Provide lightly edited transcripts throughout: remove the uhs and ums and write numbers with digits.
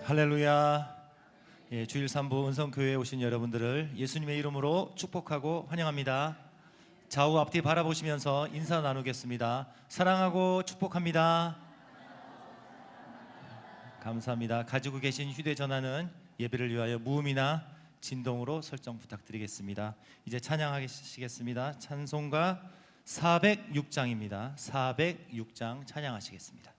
할렐루야. 주일 3부 은성교회에 오신 여러분들을 예수님의 이름으로 축복하고 환영합니다. 좌우 앞뒤 바라보시면서 인사 나누겠습니다. 사랑하고 축복합니다. 감사합니다. 가지고 계신 휴대전화는 예배를 위하여 무음이나 진동으로 설정 부탁드리겠습니다. 이제 찬양하시겠습니다. 찬송가 406장입니다. 406장 찬양하시겠습니다.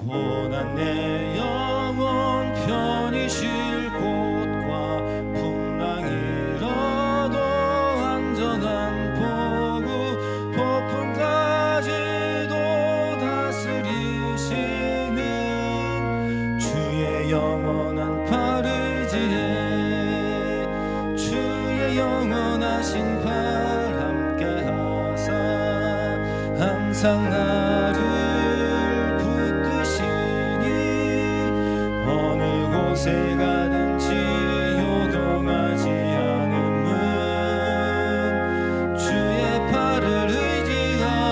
고난 내 영혼 편히 쉴 곳과 풍랑이라도 안전한 포구 폭풍까지도 다스리시는 주의 영원한 팔 의지에 주의 영원하신 팔 함께하사 항상 나를 곳에 가든지 요동하지 않음은 주의 팔을 의지함이라.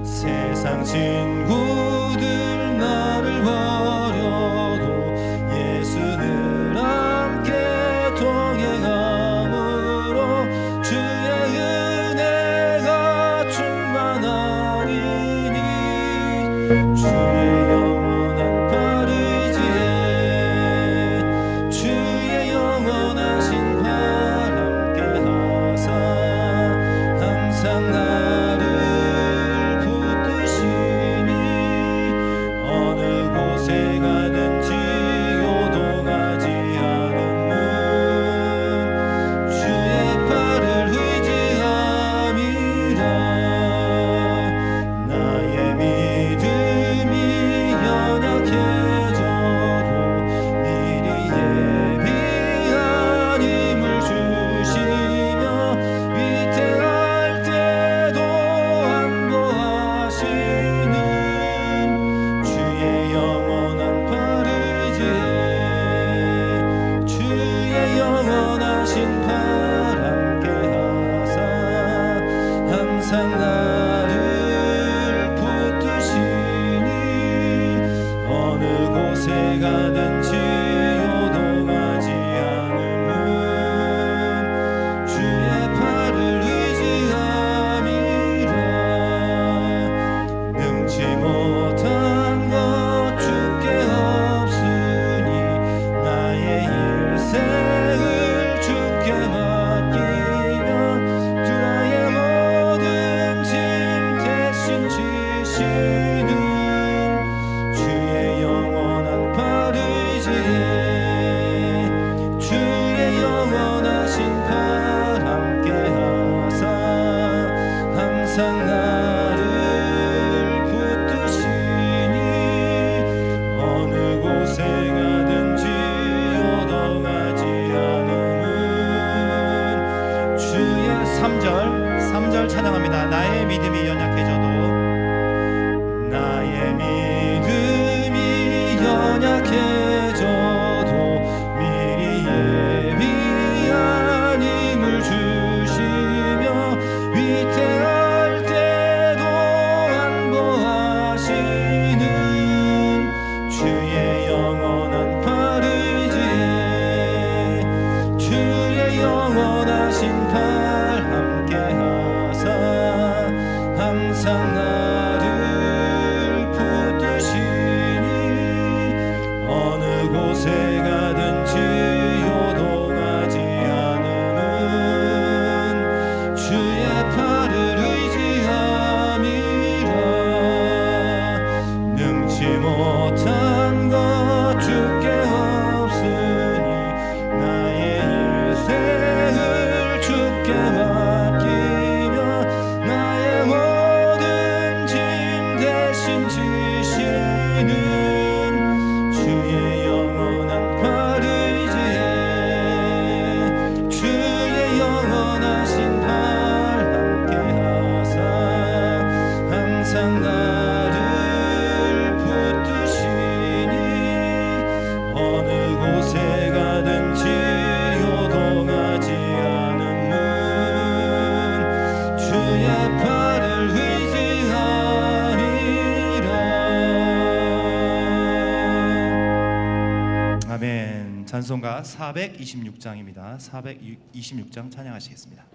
세상 친구들 나를 버려도 예수는 함께 동행함으로 주의 은혜가 충만하리니 주의 찬양합니다. 나의 믿음이 연약해져도 나의 믿음이 연약해져도 미리 예비한 힘을 주시며 위태할 때도 안보하시는 주의 영원한 팔 의지에 주의 영원하신 팔 항상 나를 붙드시니 어느 곳에 가든지 요동하지 않음은 주의 팔을 의지함이라. 능치 못한 것 주께 없으니 나의 일생을 주께 맡기며 나의 모든 주의 팔을 의지하리라. 아멘. 찬송가 426장입니다. 426장 찬양하시겠습니다.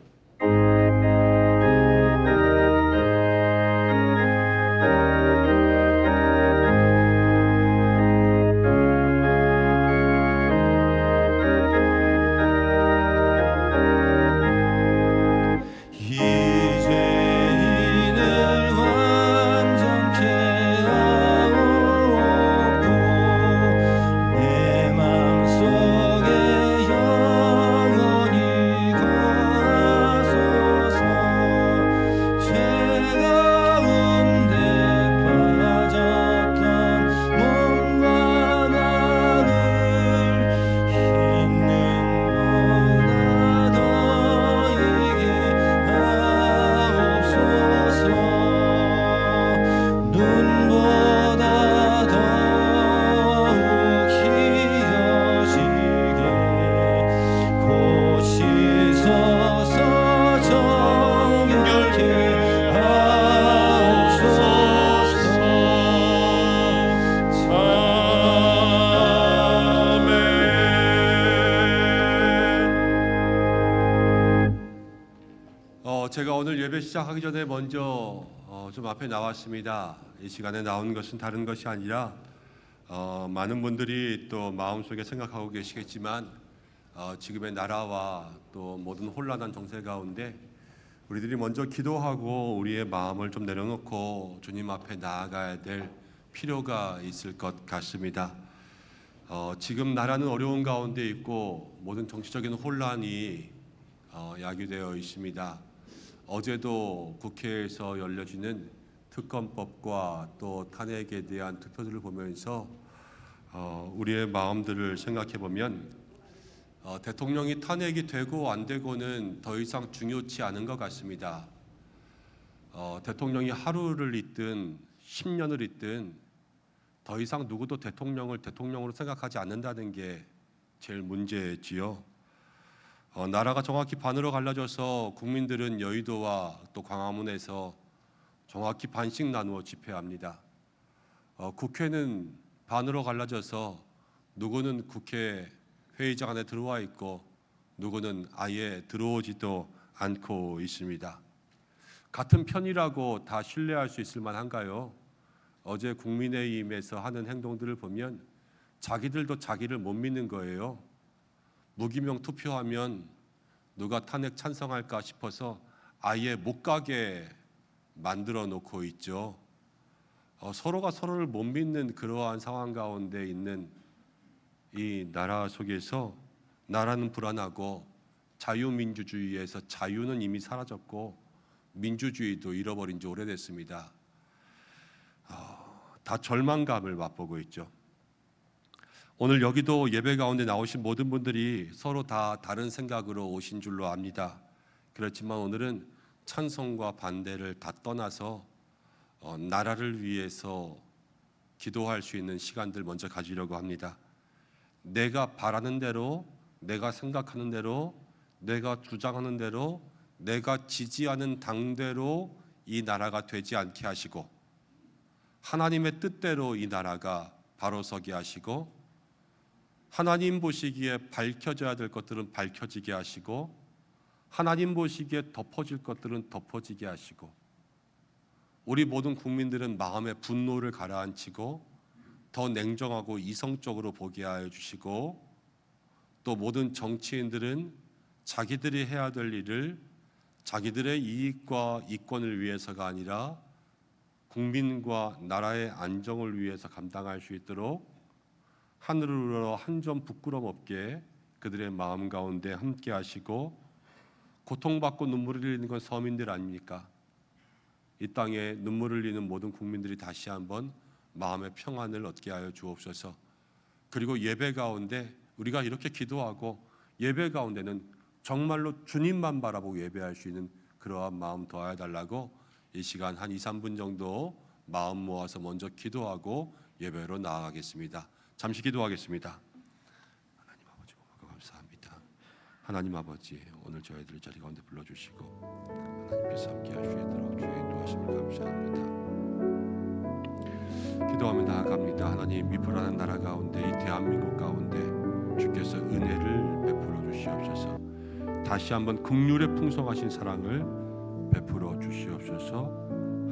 제가 오늘 예배 시작하기 전에 먼저 좀 앞에 나왔습니다. 이 시간에 나온 것은 다른 것이 아니라 많은 분들이 또 마음속에 생각하고 계시겠지만 지금의 나라와 또 모든 혼란한 정세 가운데 우리들이 먼저 기도하고 우리의 마음을 좀 내려놓고 주님 앞에 나아가야 될 필요가 있을 것 같습니다. 지금 나라는 어려운 가운데 있고 모든 정치적인 혼란이 야기되어 있습니다. 어제도 국회에서 열려지는 특검법과 또 탄핵에 대한 투표들을 보면서 우리의 마음들을 생각해 보면 대통령이 탄핵이 되고 안 되고는 더 이상 중요치 않은 것 같습니다. 대통령이 하루를 있든 10년을 있든 더 이상 누구도 대통령을 대통령으로 생각하지 않는다는 게 제일 문제지요. 나라가 정확히 반으로 갈라져서 국민들은 여의도와 또 광화문에서 정확히 반씩 나누어 집회합니다. 국회는 반으로 갈라져서 누구는 국회 회의장 안에 들어와 있고 누구는 아예 들어오지도 않고 있습니다. 같은 편이라고 다 신뢰할 수 있을 만한가요? 어제 국민의힘에서 하는 행동들을 보면 자기들도 자기를 못 믿는 거예요. 무기명 투표하면 누가 탄핵 찬성할까 싶어서 아예 못 가게 만들어 놓고 있죠. 서로가 서로를 못 믿는 그러한 상황 가운데 있는 이 나라 속에서 나라는 불안하고 자유민주주의에서 자유는 이미 사라졌고 민주주의도 잃어버린 지 오래됐습니다. 다 절망감을 맛보고 있죠. 오늘 여기도 예배 가운데 나오신 모든 분들이 서로 다 다른 생각으로 오신 줄로 압니다. 그렇지만 오늘은 찬성과 반대를 다 떠나서 나라를 위해서 기도할 수 있는 시간들 먼저 가지려고 합니다. 내가 바라는 대로, 내가 생각하는 대로, 내가 주장하는 대로, 내가 지지하는 당대로 이 나라가 되지 않게 하시고 하나님의 뜻대로 이 나라가 바로 서게 하시고 하나님 보시기에 밝혀져야 될 것들은 밝혀지게 하시고 하나님 보시기에 덮어질 것들은 덮어지게 하시고 우리 모든 국민들은 마음의 분노를 가라앉히고 더 냉정하고 이성적으로 보게 하여 주시고 또 모든 정치인들은 자기들이 해야 될 일을 자기들의 이익과 이권을 위해서가 아니라 국민과 나라의 안정을 위해서 감당할 수 있도록 하늘으로 한 점 부끄럼 없게 그들의 마음 가운데 함께 하시고 고통받고 눈물을 흘리는 건 서민들 아닙니까? 이 땅에 눈물을 흘리는 모든 국민들이 다시 한번 마음의 평안을 얻게 하여 주옵소서. 그리고 예배 가운데 우리가 이렇게 기도하고 예배 가운데는 정말로 주님만 바라보고 예배할 수 있는 그러한 마음 더하여 달라고 이 시간 한 2, 3분 정도 마음 모아서 먼저 기도하고 예배로 나아가겠습니다. 잠시 기도하겠습니다. 하나님 아버지 감사합니다. 하나님 아버지, 오늘 저희들 자리 가운데 불러주시고 하나님께서 함께할 수 있도록 주의 인도하심을 감사합니다. 기도하며 나아갑니다. 하나님, 이 불안한 나라 가운데, 이 대한민국 가운데 주께서 은혜를 베풀어 주시옵소서. 다시 한번 긍휼의 풍성하신 사랑을 베풀어 주시옵소서.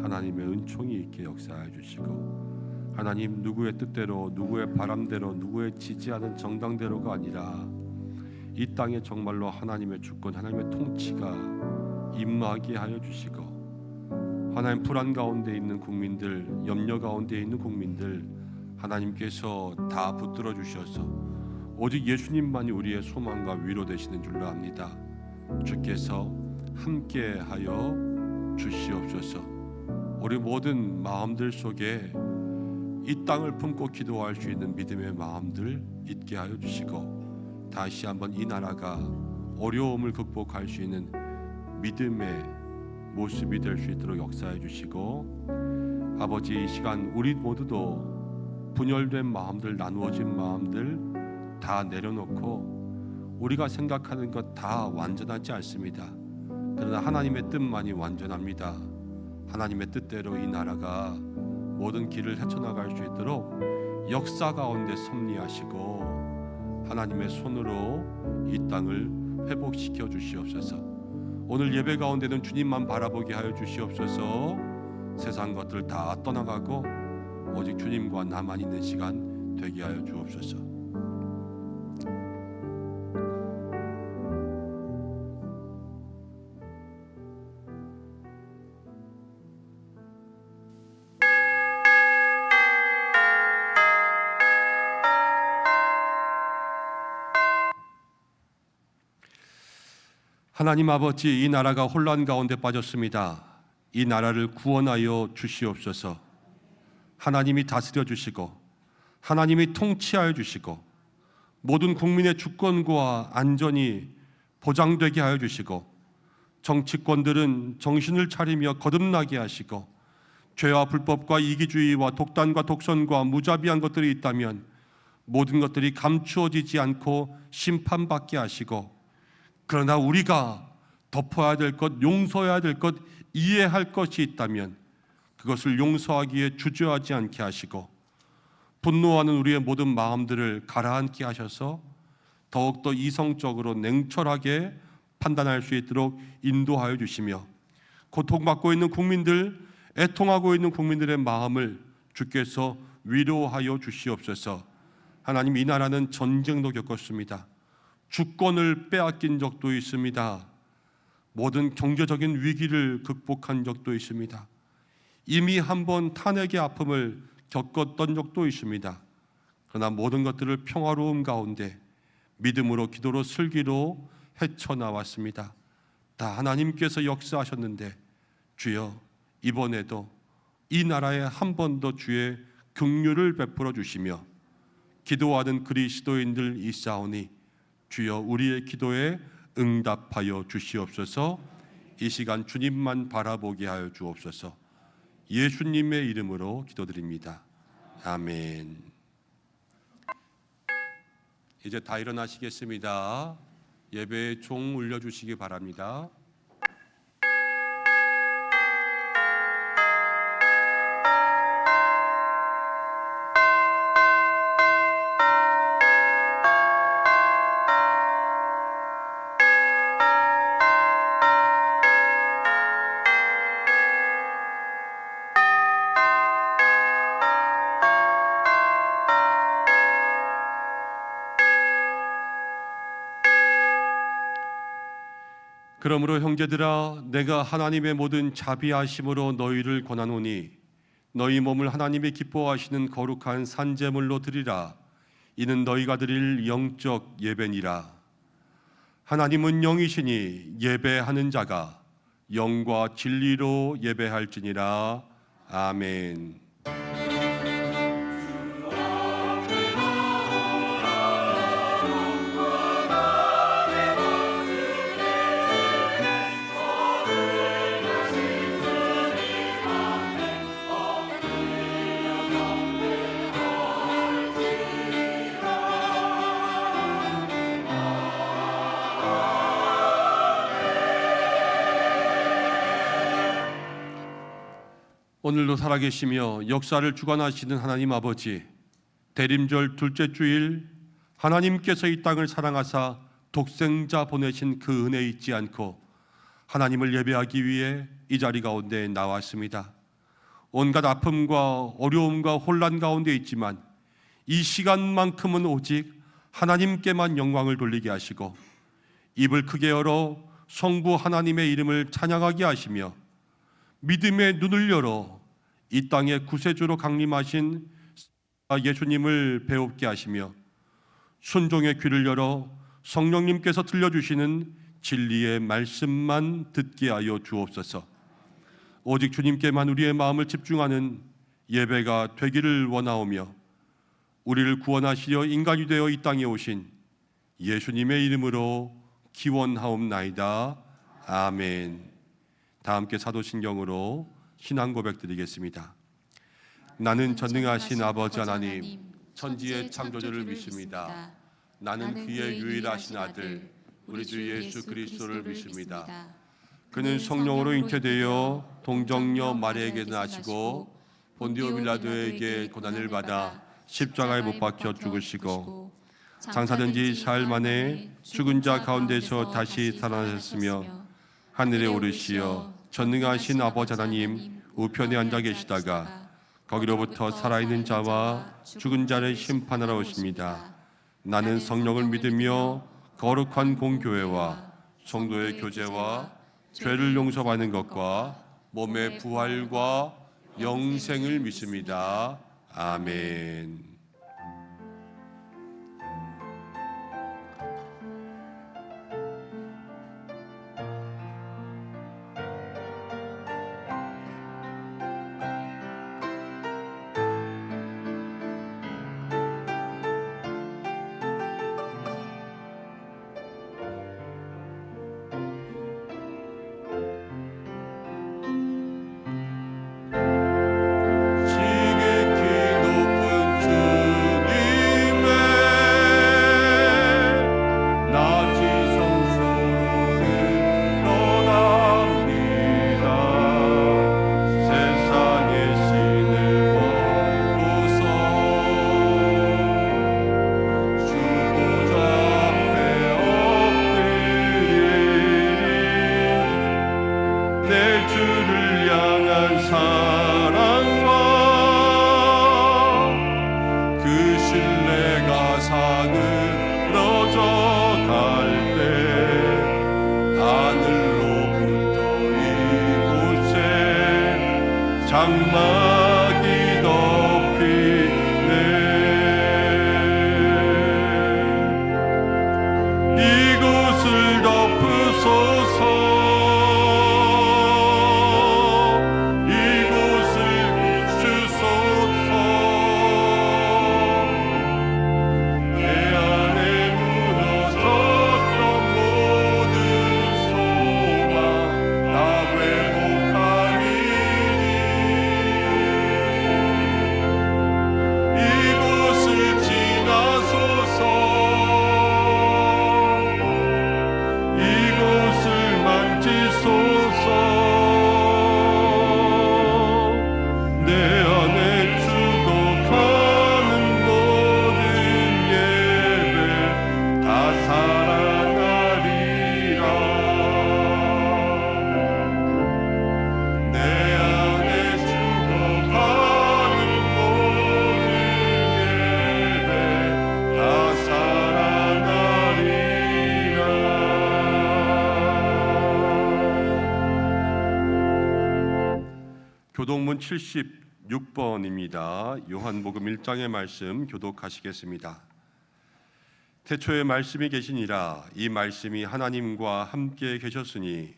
하나님의 은총이 있게 역사해 주시고, 하나님, 누구의 뜻대로, 누구의 바람대로, 누구의 지지하는 정당대로가 아니라 이 땅에 정말로 하나님의 주권, 하나님의 통치가 임하게 하여 주시고, 하나님, 불안 가운데 있는 국민들, 염려 가운데 있는 국민들 하나님께서 다 붙들어 주셔서 오직 예수님만이 우리의 소망과 위로 되시는 줄로 압니다. 주께서 함께하여 주시옵소서. 우리 모든 마음들 속에 이 땅을 품고 기도할 수 있는 믿음의 마음들 있게 하여 주시고, 다시 한번 이 나라가 어려움을 극복할 수 있는 믿음의 모습이 될 수 있도록 역사해 주시고, 아버지, 이 시간 우리 모두도 분열된 마음들, 나누어진 마음들 다 내려놓고, 우리가 생각하는 것 다 완전하지 않습니다. 그러나 하나님의 뜻만이 완전합니다. 하나님의 뜻대로 이 나라가 모든 길을 헤쳐나갈 수 있도록 역사 가운데 섭리하시고 하나님의 손으로 이 땅을 회복시켜 주시옵소서. 오늘 예배 가운데는 주님만 바라보게 하여 주시옵소서. 세상 것들 다 떠나가고 오직 주님과 나만 있는 시간 되게 하여 주옵소서. 하나님 아버지, 이 나라가 혼란 가운데 빠졌습니다. 이 나라를 구원하여 주시옵소서. 하나님이 다스려 주시고 하나님이 통치하여 주시고 모든 국민의 주권과 안전이 보장되게 하여 주시고, 정치권들은 정신을 차리며 거듭나게 하시고, 죄와 불법과 이기주의와 독단과 독선과 무자비한 것들이 있다면 모든 것들이 감추어지지 않고 심판받게 하시고, 그러나 우리가 덮어야 될 것, 용서해야 될 것, 이해할 것이 있다면 그것을 용서하기에 주저하지 않게 하시고, 분노하는 우리의 모든 마음들을 가라앉게 하셔서 더욱더 이성적으로 냉철하게 판단할 수 있도록 인도하여 주시며, 고통받고 있는 국민들, 애통하고 있는 국민들의 마음을 주께서 위로하여 주시옵소서. 하나님, 이 나라는 전쟁도 겪었습니다. 주권을 빼앗긴 적도 있습니다. 모든 경제적인 위기를 극복한 적도 있습니다. 이미 한번 탄핵의 아픔을 겪었던 적도 있습니다. 그러나 모든 것들을 평화로움 가운데 믿음으로, 기도로, 슬기로 헤쳐나왔습니다. 다 하나님께서 역사하셨는데, 주여, 이번에도 이 나라에 한 번 더 주의 긍휼을 베풀어 주시며, 기도하는 그리스도인들 있사오니 주여, 우리의 기도에 응답하여 주시옵소서. 이 시간 주님만 바라보게 하여 주옵소서. 예수님의 이름으로 기도드립니다. 아멘. 이제 다 일어나시겠습니다. 예배의 종 울려주시기 바랍니다. 그러므로 형제들아, 내가 하나님의 모든 자비하심으로 너희를 권하노니 너희 몸을 하나님이 기뻐하시는 거룩한 산제물로 드리라. 이는 너희가 드릴 영적 예배니라. 하나님은 영이시니 예배하는 자가 영과 진리로 예배할지니라. 아멘. 오늘도 살아계시며 역사를 주관하시는 하나님 아버지, 대림절 둘째 주일 하나님께서 이 땅을 사랑하사 독생자 보내신 그 은혜 잊지 않고 하나님을 예배하기 위해 이 자리 가운데 나왔습니다. 온갖 아픔과 어려움과 혼란 가운데 있지만 이 시간만큼은 오직 하나님께만 영광을 돌리게 하시고 입을 크게 열어 성부 하나님의 이름을 찬양하게 하시며 믿음의 눈을 열어 이 땅의 구세주로 강림하신 예수님을 배웁게 하시며 순종의 귀를 열어 성령님께서 들려주시는 진리의 말씀만 듣게 하여 주옵소서. 오직 주님께만 우리의 마음을 집중하는 예배가 되기를 원하오며 우리를 구원하시려 인간이 되어 이 땅에 오신 예수님의 이름으로 기원하옵나이다. 아멘. 다 함께 사도신경으로 신앙 고백 드리겠습니다. 나는 전능하신 아버지 하나님, 천지의 창조주를 믿습니다. 나는 그의 유일하신 아들, 우리 주 예수 그리스도를 믿습니다. 그는 성령으로 잉태되어 동정녀 마리아에게 나시고 본디오 빌라도에게 고난을 받아 십자가에 못 박혀 죽으시고 장사된 지 사흘 만에 죽은 자 가운데서 다시 살아나셨으며 하늘에 오르시어 전능하신 아버지 하나님 우편에 앉아 계시다가 거기로부터 살아있는 자와 죽은 자를 심판하러 오십니다. 나는 성령을 믿으며 거룩한 공교회와 성도의 교제와 죄를 용서받는 것과 몸의 부활과 영생을 믿습니다. 아멘. 장막이 덮이네. 이곳을 덮으소서. 이곳을 비추소서. 내 안에 무너졌던 모든 소망 다 회복하리. 이곳을 지나소서. 이곳을 만지소서. 내 안에 죽어가는 모든 예배 다 살아나리라. 내 안에 죽어가는 모든 예배 다 살아나리라. 교독문 76번입니다. 요한복음 1장의 말씀 교독하시겠습니다. 태초에 말씀이 계시니라. 이 말씀이 하나님과 함께 계셨으니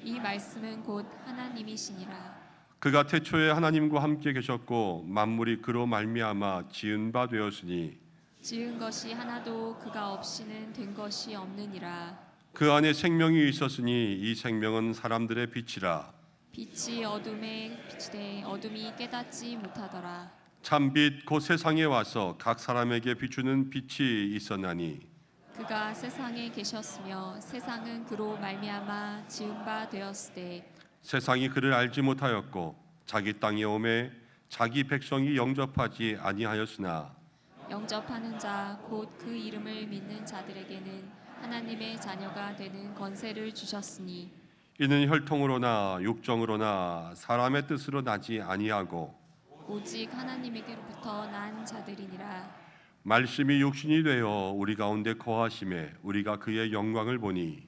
이 말씀은 곧 하나님이시니라. 그가 태초에 하나님과 함께 계셨고 만물이 그로 말미암아 지은 바 되었으니 지은 것이 하나도 그가 없이는 된 것이 없느니라. 그 안에 생명이 있었으니 이 생명은 사람들의 빛이라. 빛이 어둠에 비치되 어둠이 깨닫지 못하더라. 참빛 곧 세상에 와서 각 사람에게 비추는 빛이 있었나니 그가 세상에 계셨으며 세상은 그로 말미암아 지은 바 되었으되 세상이 그를 알지 못하였고 자기 땅에 오매 자기 백성이 영접하지 아니하였으나 영접하는 자 곧 그 이름을 믿는 자들에게는 하나님의 자녀가 되는 권세를 주셨으니 이는 혈통으로나 육정으로나 사람의 뜻으로 나지 아니하고 오직 하나님에게로부터 난 자들이니라. 말씀이 육신이 되어 우리 가운데 거하심에 우리가 그의 영광을 보니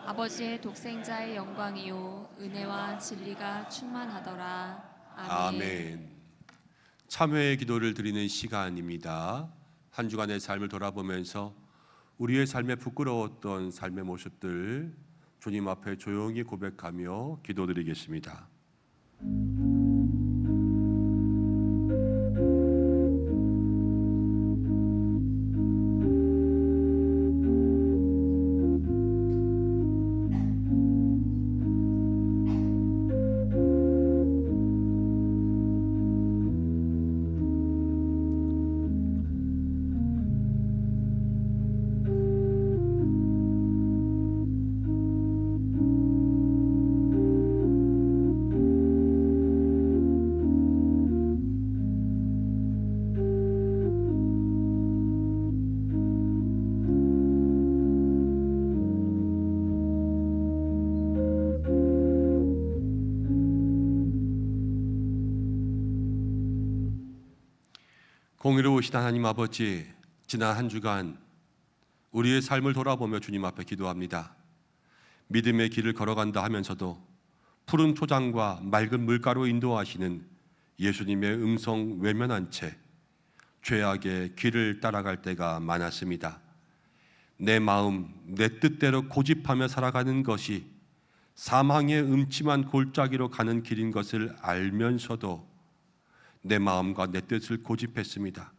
아버지의 독생자의 영광이요 은혜와 진리가 충만하더라. 아멘. 아멘. 참회의 기도를 드리는 시간입니다. 한 주간의 삶을 돌아보면서 우리의 삶에 부끄러웠던 삶의 모습들 주님 앞에 조용히 고백하며 기도드리겠습니다. 공의로우신 하나님 아버지, 지난 한 주간 우리의 삶을 돌아보며 주님 앞에 기도합니다. 믿음의 길을 걸어간다 하면서도 푸른 초장과 맑은 물가로 인도하시는 예수님의 음성 외면한 채 죄악의 길을 따라갈 때가 많았습니다. 내 마음, 내 뜻대로 고집하며 살아가는 것이 사망의 음침한 골짜기로 가는 길인 것을 알면서도 내 마음과 내 뜻을 고집했습니다.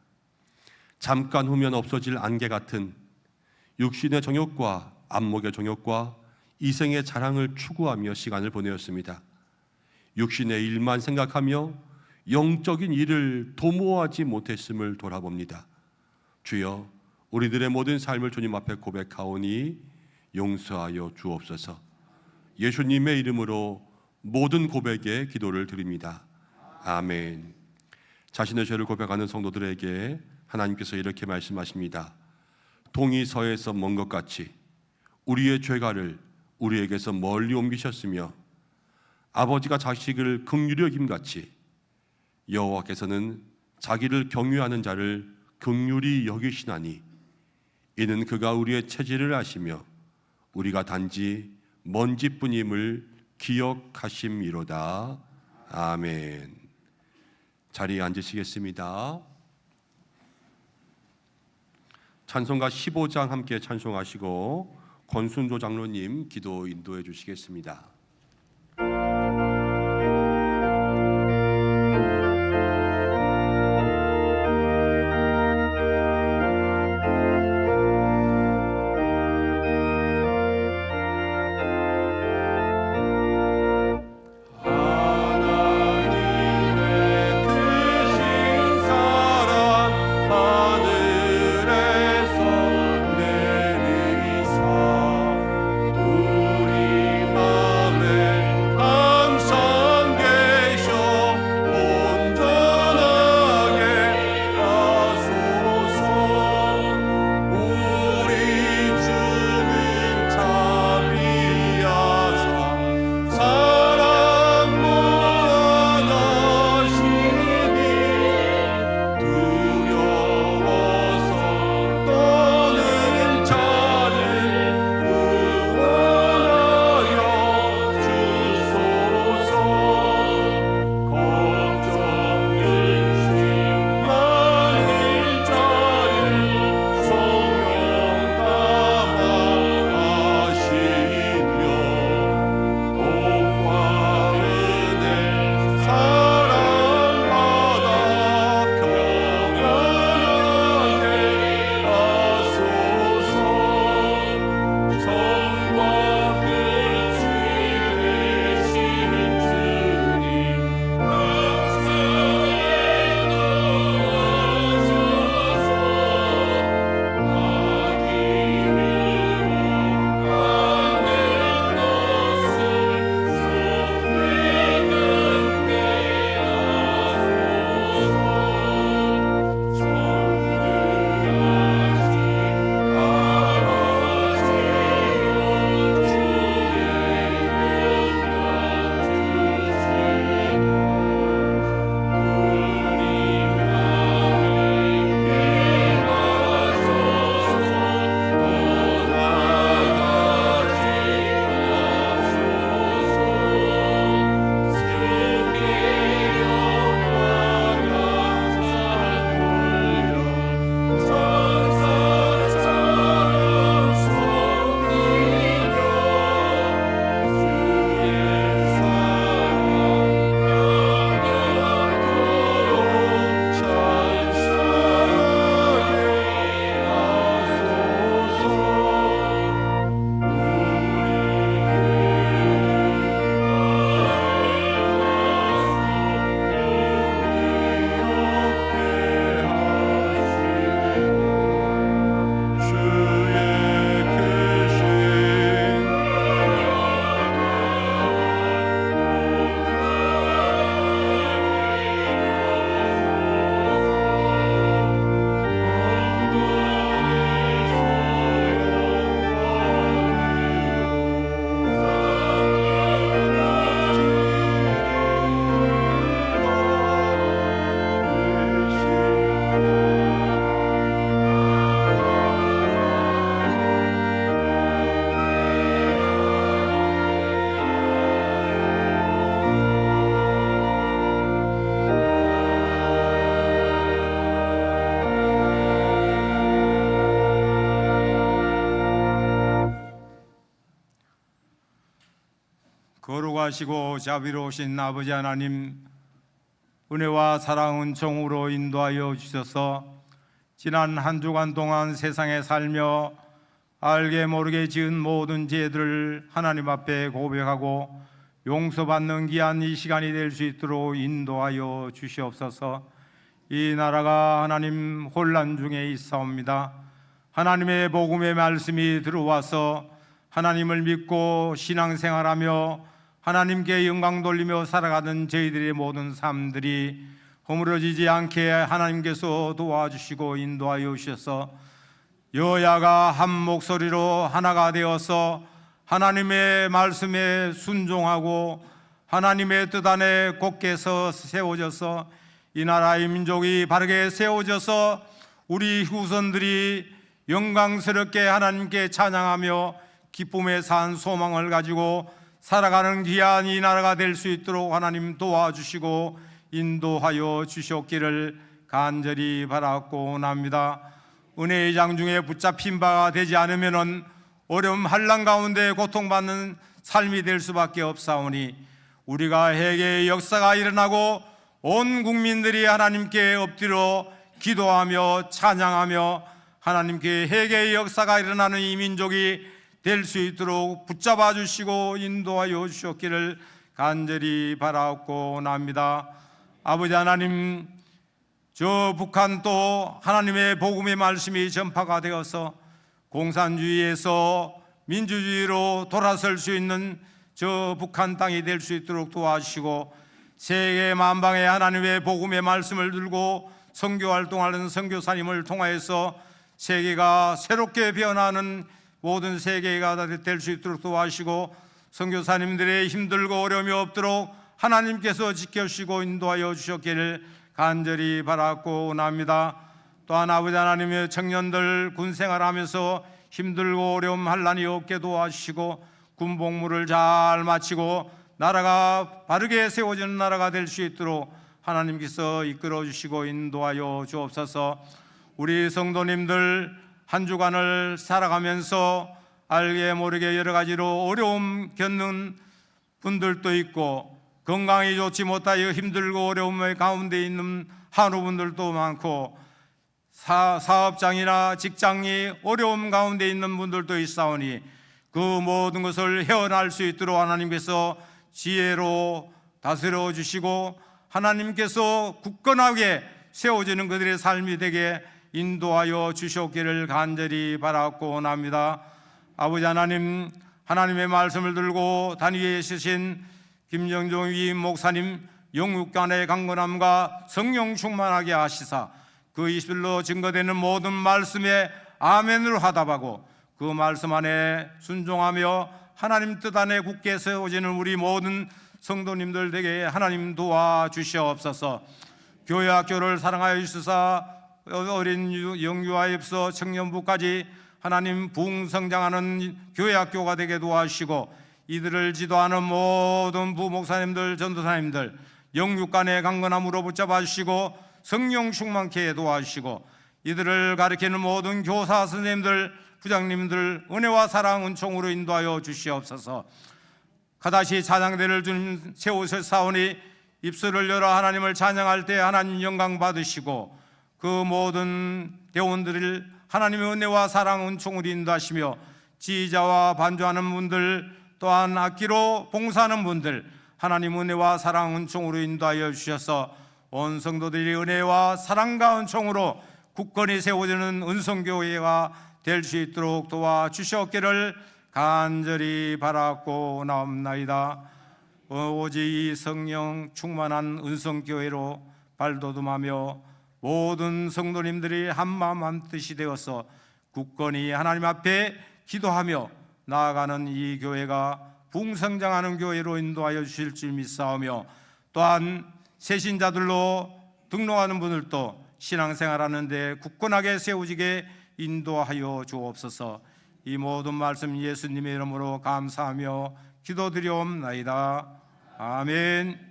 잠깐 후면 없어질 안개 같은 육신의 정욕과 안목의 정욕과 이생의 자랑을 추구하며 시간을 보내었습니다. 육신의 일만 생각하며 영적인 일을 도모하지 못했음을 돌아봅니다. 주여, 우리들의 모든 삶을 주님 앞에 고백하오니 용서하여 주옵소서. 예수님의 이름으로 모든 고백에 기도를 드립니다. 아멘. 자신의 죄를 고백하는 성도들에게 하나님께서 이렇게 말씀하십니다. 동이 서에서 먼 것 같이 우리의 죄가를 우리에게서 멀리 옮기셨으며 아버지가 자식을 긍휼히 여김같이 여호와께서는 자기를 경유하는 자를 긍휼히 여기시나니 이는 그가 우리의 체질을 아시며 우리가 단지 먼지뿐임을 기억하심이로다. 아멘. 자리에 앉으시겠습니다. 찬송가 15장 함께 찬송하시고 권순조 장로님 기도 인도해 주시겠습니다. 우리 마음 위대하시고 자비로우신 아버지 하나님, 은혜와 사랑 은총으로 인도하여 주셔서 지난 한 주간 동안 세상에 살며 알게 모르게 지은 모든 죄들을 하나님 앞에 고백하고 용서받는 귀한 이 시간이 될 수 있도록 인도하여 주시옵소서. 이 나라가 하나님 혼란 중에 있사옵니다. 하나님의 복음의 말씀이 들어와서 하나님을 믿고 신앙생활하며 하나님께 영광 돌리며 살아가는 저희들의 모든 삶들이 허물어지지 않게 하나님께서 도와주시고 인도하여 주셔서 여야가 한 목소리로 하나가 되어서 하나님의 말씀에 순종하고 하나님의 뜻 안에 굳게 세워져서 이 나라의 민족이 바르게 세워져서 우리 후손들이 영광스럽게 하나님께 찬양하며 기쁨에 산 소망을 가지고 살아가는 귀한 이 나라가 될 수 있도록 하나님 도와주시고 인도하여 주셨기를 간절히 바라고 납니다. 은혜의 장중에 붙잡힌 바가 되지 않으면 어려움 한란 가운데 고통받는 삶이 될 수밖에 없사오니 우리가 회개의 역사가 일어나고 온 국민들이 하나님께 엎드려 기도하며 찬양하며 하나님께 회개의 역사가 일어나는 이 민족이 될 수 있도록 붙잡아 주시고 인도하여 주셨기를 간절히 바라옵고 납니다. 아버지 하나님, 저 북한 또 하나님의 복음의 말씀이 전파가 되어서 공산주의에서 민주주의로 돌아설 수 있는 저 북한 땅이 될 수 있도록 도와주시고 세계 만방에 하나님의 복음의 말씀을 들고 선교 활동하는 선교사님을 통하여서 세계가 새롭게 변화하는 모든 세계가 될 수 있도록 도와주시고 선교사님들의 힘들고 어려움이 없도록 하나님께서 지켜주시고 인도하여 주셨기를 간절히 바라고 원합니다. 또한 아버지 하나님의 청년들 군생활하면서 힘들고 어려움 한란이 없게 도와주시고 군복무를 잘 마치고 나라가 바르게 세워지는 나라가 될 수 있도록 하나님께서 이끌어 주시고 인도하여 주옵소서. 우리 성도님들 한 주간을 살아가면서 알게 모르게 여러 가지로 어려움 겪는 분들도 있고 건강이 좋지 못하여 힘들고 어려움의 가운데 있는 한우분들도 많고 사업장이나 직장이 어려움 가운데 있는 분들도 있사오니 그 모든 것을 헤어날 수 있도록 하나님께서 지혜로 다스려 주시고 하나님께서 굳건하게 세워지는 그들의 삶이 되게 인도하여 주셨기를 간절히 바라고 원합니다. 아버지 하나님, 하나님의 말씀을 들고 단위에 서신 김정종 위임 목사님 영육간의 강건함과 성령 충만하게 하시사 그 입술로 증거되는 모든 말씀에 아멘으로 화답하고 그 말씀 안에 순종하며 하나님 뜻 안에 굳게 세워지는 우리 모든 성도님들 되게 하나님 도와주시옵소서. 교회 학교를 사랑하여 주시사 어린 영유아에서 청년부까지 하나님 부흥성장하는 교회 학교가 되게 도와주시고 이들을 지도하는 모든 부목사님들 전도사님들 영육간의 강건함으로 붙잡아 주시고 성령 충만케 도와주시고 이들을 가르치는 모든 교사 선생님들 부장님들 은혜와 사랑 은총으로 인도하여 주시옵소서. 가다시 찬양대를 주님 세우셨사오니 입술을 열어 하나님을 찬양할 때 하나님 영광 받으시고 그 모든 대원들을 하나님의 은혜와 사랑 은총으로 인도하시며 지휘자와 반주하는 분들 또한 악기로 봉사하는 분들 하나님 은혜와 사랑 은총으로 인도하여 주셔서 온 성도들이 은혜와 사랑과 은총으로 굳건히 세워지는 은성교회가 될 수 있도록 도와주셨기를 간절히 바라고 나옵나이다. 오직 이 성령 충만한 은성교회로 발돋움하며 모든 성도님들이 한마음 한뜻이 되어서 굳건히 하나님 앞에 기도하며 나아가는 이 교회가 부흥성장하는 교회로 인도하여 주실 줄 믿사오며 또한 새신자들로 등록하는 분들도 신앙생활하는 데 굳건하게 세우지게 인도하여 주옵소서. 이 모든 말씀 예수님의 이름으로 감사하며 기도드리옵나이다. 아멘.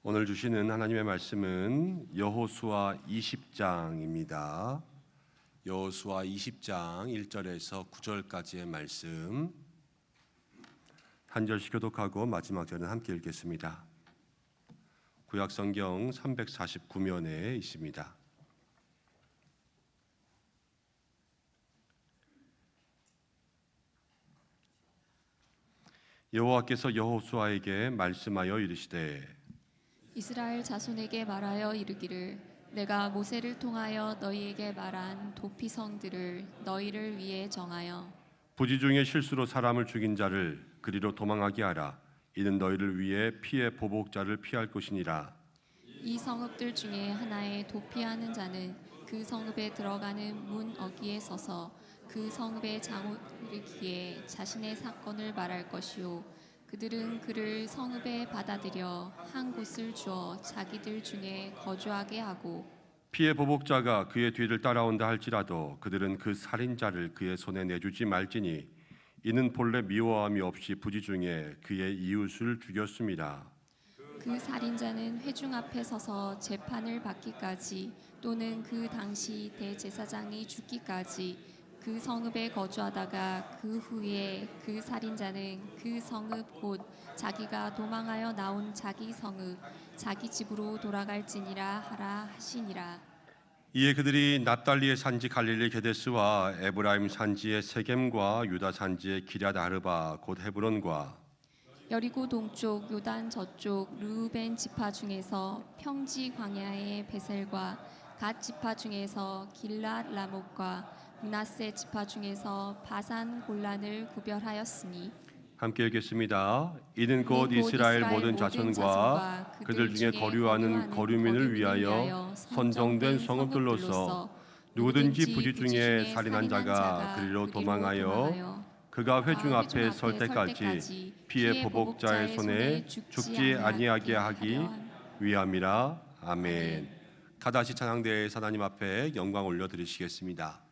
오늘 주시는 하나님의 말씀은 여호수아 20장입니다. 여호수아 20장 1절에서 9절까지의 말씀 한 절씩 교독하고 마지막 절은 함께 읽겠습니다. 구약성경 349면에 있습니다. 여호와께서 여호수아에게 말씀하여 이르시되 이스라엘 자손에게 말하여 이르기를 내가 모세를 통하여 너희에게 말한 도피성들을 너희를 위해 정하여 부지 중에 실수로 사람을 죽인 자를 그리로 도망하게 하라. 이는 너희를 위해 피의 보복자를 피할 것이니라. 이 성읍들 중에 하나에 도피하는 자는 그 성읍에 들어가는 문 어귀에 서서 그 성읍의 장로를 기해 자신의 사건을 말할 것이요 그들은 그를 성읍에 받아들여 한 곳을 주어 자기들 중에 거주하게 하고 피의 보복자가 그의 뒤를 따라온다 할지라도 그들은 그 살인자를 그의 손에 내주지 말지니 이는 본래 미워함이 없이 부지 중에 그의 이웃을 죽였음이라. 그 살인자는 회중 앞에 서서 재판을 받기까지 또는 그 당시 대제사장이 죽기까지 그 성읍에 거주하다가 그 후에 그 살인자는 그 성읍 곧 자기가 도망하여 나온 자기 성읍 자기 집으로 돌아갈지니라 하라 하시니라. 이에 그들이 납달리의 산지 갈릴리 게데스와 에브라임 산지의 세겜과 유다 산지의 기럇 아르바 곧 헤브론과 여리고 동쪽 요단 저쪽 르우벤 지파 중에서 평지 광야의 베셀과 갓 지파 중에서 길랏 라못과 므낫세 지파 중에서 바산 골란을 구별하였으니 함께 읽겠습니다. 이는 곧 이스라엘 모든 자손과 그들 중에 거류하는 거류민을 위하여 선정된 성읍들로서 누구든지 부지 중에 살인한 자가 그리로 도망하여 그가 회중 앞에 설 때까지 피의 보복자의 손에 죽지 아니하게 하기 위함이라. 아멘. 다다시 찬양대에서 하나님 앞에 영광 올려드리시겠습니다.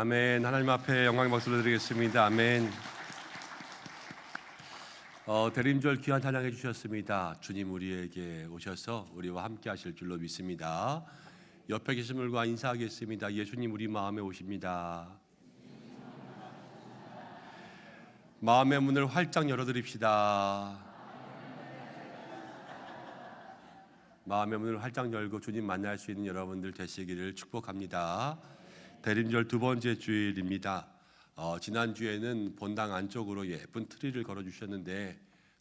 아멘. 하나님 앞에 영광의 박수를 드리겠습니다. 아멘. 대림절 귀한 찬양해 주셨습니다. 주님 우리에게 오셔서 우리와 함께 하실 줄로 믿습니다. 옆에 계신 분과 인사하겠습니다. 예수님 우리 마음에 오십니다. 마음의 문을 활짝 열어드립시다. 마음의 문을 활짝 열고 주님 만날 수 있는 여러분들 되시기를 축복합니다. 대림절 두 번째 주일입니다. 지난주에는 본당 안쪽으로 예쁜 트리를 걸어주셨는데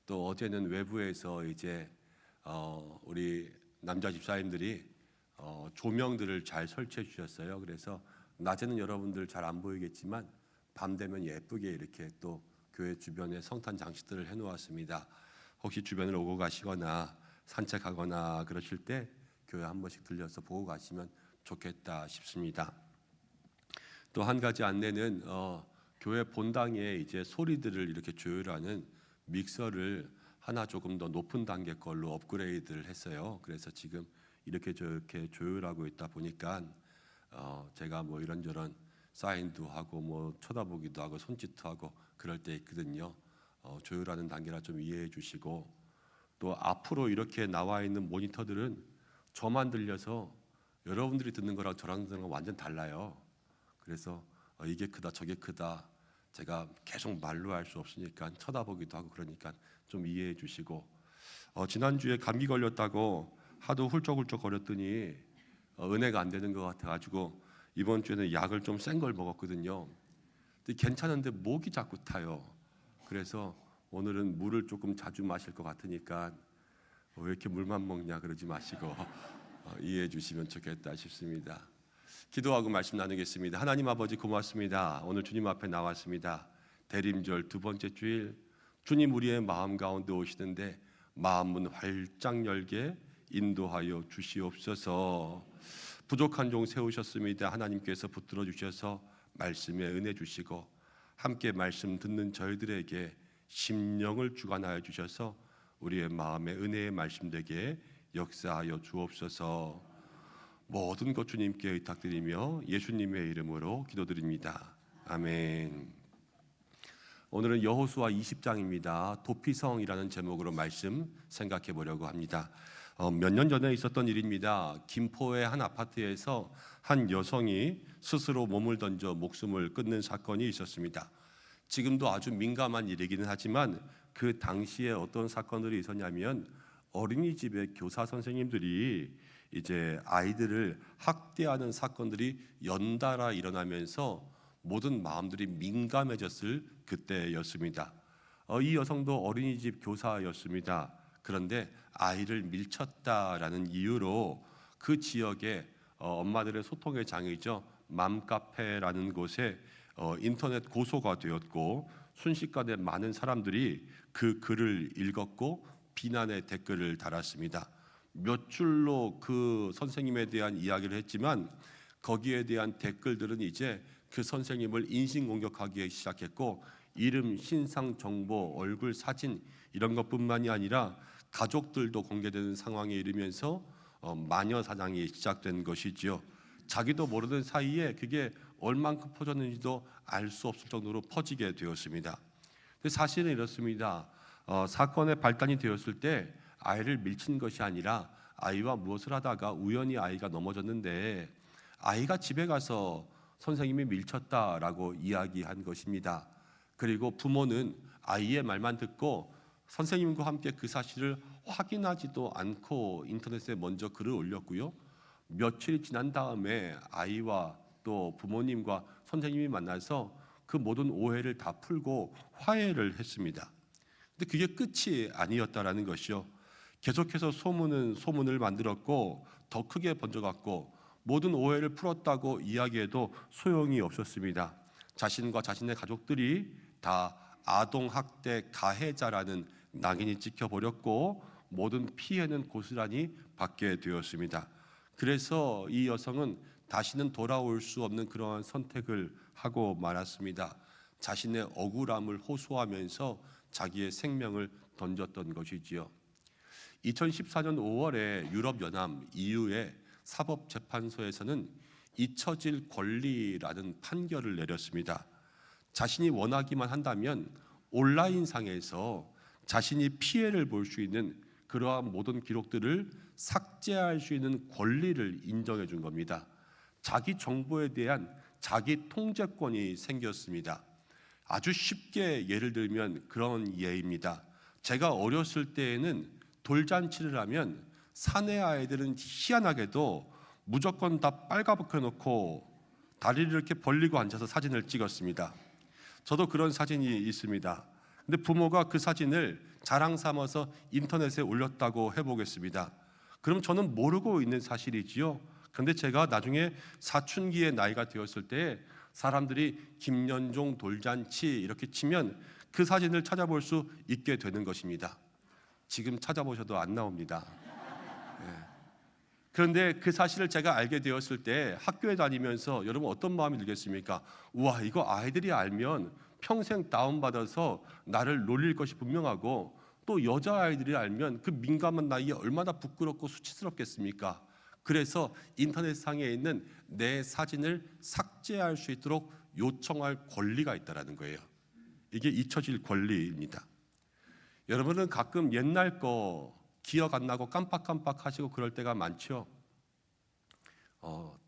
또 어제는 외부에서 이제 우리 남자 집사님들이 조명들을 잘 설치해 주셨어요. 그래서 낮에는 여러분들 잘 안 보이겠지만 밤 되면 예쁘게 이렇게 또 교회 주변에 성탄 장식들을 해놓았습니다. 혹시 주변을 오고 가시거나 산책하거나 그러실 때 교회 한 번씩 들려서 보고 가시면 좋겠다 싶습니다. 또 한 가지 안내는 교회 본당에 이제 소리들을 이렇게 조율하는 믹서를 하나 조금 더 높은 단계 걸로 업그레이드를 했어요. 그래서 지금 이렇게 저렇게 조율하고 있다 보니까 제가 뭐 이런저런 사인도 하고 뭐 쳐다보기도 하고 손짓도 하고 그럴 때 있거든요. 조율하는 단계라 좀 이해해 주시고, 또 앞으로 이렇게 나와 있는 모니터들은 저만 들려서 여러분들이 듣는 거랑 저랑 듣는 거 완전 달라요. 그래서 이게 크다 저게 크다 제가 계속 말로 할 수 없으니까 쳐다보기도 하고 그러니까 좀 이해해 주시고, 지난주에 감기 걸렸다고 하도 훌쩍훌쩍 거렸더니 은혜가 안 되는 것 같아가지고 이번 주에는 약을 좀 센 걸 먹었거든요. 근데 괜찮은데 목이 자꾸 타요. 그래서 오늘은 물을 조금 자주 마실 것 같으니까 왜 이렇게 물만 먹냐 그러지 마시고 이해해 주시면 좋겠다 싶습니다. 기도하고 말씀 나누겠습니다. 하나님 아버지 고맙습니다. 오늘 주님 앞에 나왔습니다. 대림절 두 번째 주일 주님 우리의 마음 가운데 오시는데 마음문 활짝 열게 인도하여 주시옵소서. 부족한 종 세우셨습니다. 하나님께서 붙들어 주셔서 말씀에 은혜 주시고 함께 말씀 듣는 저희들에게 심령을 주관하여 주셔서 우리의 마음에 은혜의 말씀 되게 역사하여 주옵소서. 모든 것 주님께 의탁드리며 예수님의 이름으로 기도드립니다. 아멘. 오늘은 여호수아 20장입니다. 도피성이라는 제목으로 말씀 생각해 보려고 합니다. 몇 년 전에 있었던 일입니다. 김포의 한 아파트에서 한 여성이 스스로 몸을 던져 목숨을 끊는 사건이 있었습니다. 지금도 아주 민감한 일이기는 하지만 그 당시에 어떤 사건들이 있었냐면 어린이집의 교사 선생님들이 이제 아이들을 학대하는 사건들이 연달아 일어나면서 모든 마음들이 민감해졌을 그때였습니다. 이 여성도 어린이집 교사였습니다. 그런데 아이를 밀쳤다라는 이유로 그 지역에 엄마들의 소통의 장이죠. 맘카페라는 곳에 인터넷 고소가 되었고 순식간에 많은 사람들이 그 글을 읽었고 비난의 댓글을 달았습니다. 몇 줄로 그 선생님에 대한 이야기를 했지만 거기에 대한 댓글들은 이제 그 선생님을 인신공격하기 시작했고 이름, 신상 정보, 얼굴 사진 이런 것뿐만이 아니라 가족들도 공개되는 상황에 이르면서 마녀 사냥이 시작된 것이지요. 자기도 모르는 사이에 그게 얼만큼 퍼졌는지도 알 수 없을 정도로 퍼지게 되었습니다. 사실은 이렇습니다. 사건의 발단이 되었을 때 아이를 밀친 것이 아니라 아이와 무엇을 하다가 우연히 아이가 넘어졌는데 아이가 집에 가서 선생님이 밀쳤다라고 이야기한 것입니다. 그리고 부모는 아이의 말만 듣고 선생님과 함께 그 사실을 확인하지도 않고 인터넷에 먼저 글을 올렸고요. 며칠이 지난 다음에 아이와 또 부모님과 선생님이 만나서 그 모든 오해를 다 풀고 화해를 했습니다. 근데 그게 끝이 아니었다라는 것이요. 계속해서 소문은 소문을 만들었고 더 크게 번져갔고 모든 오해를 풀었다고 이야기해도 소용이 없었습니다. 자신과 자신의 가족들이 다 아동학대 가해자라는 낙인이 찍혀버렸고 모든 피해는 고스란히 받게 되었습니다. 그래서 이 여성은 다시는 돌아올 수 없는 그러한 선택을 하고 말았습니다. 자신의 억울함을 호소하면서 자기의 생명을 던졌던 것이지요. 2014년 5월에 유럽연합 EU의 사법재판소에서는 잊혀질 권리라는 판결을 내렸습니다. 자신이 원하기만 한다면 온라인상에서 자신이 피해를 볼 수 있는 그러한 모든 기록들을 삭제할 수 있는 권리를 인정해 준 겁니다. 자기 정보에 대한 자기 통제권이 생겼습니다. 아주 쉽게 예를 들면 그런 예입니다. 제가 어렸을 때에는 돌잔치를 하면 사내 아이들은 희한하게도 무조건 다 빨가벗겨 놓고 다리를 이렇게 벌리고 앉아서 사진을 찍었습니다. 저도 그런 사진이 있습니다. 근데 부모가 그 사진을 자랑 삼아서 인터넷에 올렸다고 해보겠습니다. 그럼 저는 모르고 있는 사실이지요. 그런데 제가 나중에 사춘기의 나이가 되었을 때 사람들이 김연종 돌잔치 이렇게 치면 그 사진을 찾아볼 수 있게 되는 것입니다. 지금 찾아보셔도 안 나옵니다. 그런데 그 사실을 제가 알게 되었을 때 학교에 다니면서 여러분 어떤 마음이 들겠습니까? 우와, 이거 아이들이 알면 평생 다운받아서 나를 놀릴 것이 분명하고, 또 여자아이들이 알면 그 민감한 나이에 얼마나 부끄럽고 수치스럽겠습니까? 그래서 인터넷상에 있는 내 사진을 삭제할 수 있도록 요청할 권리가 있다는 거예요. 이게 잊혀질 권리입니다. 여러분은 가끔 옛날 거 기억 안 나고 깜빡깜빡 하시고 그럴 때가 많죠.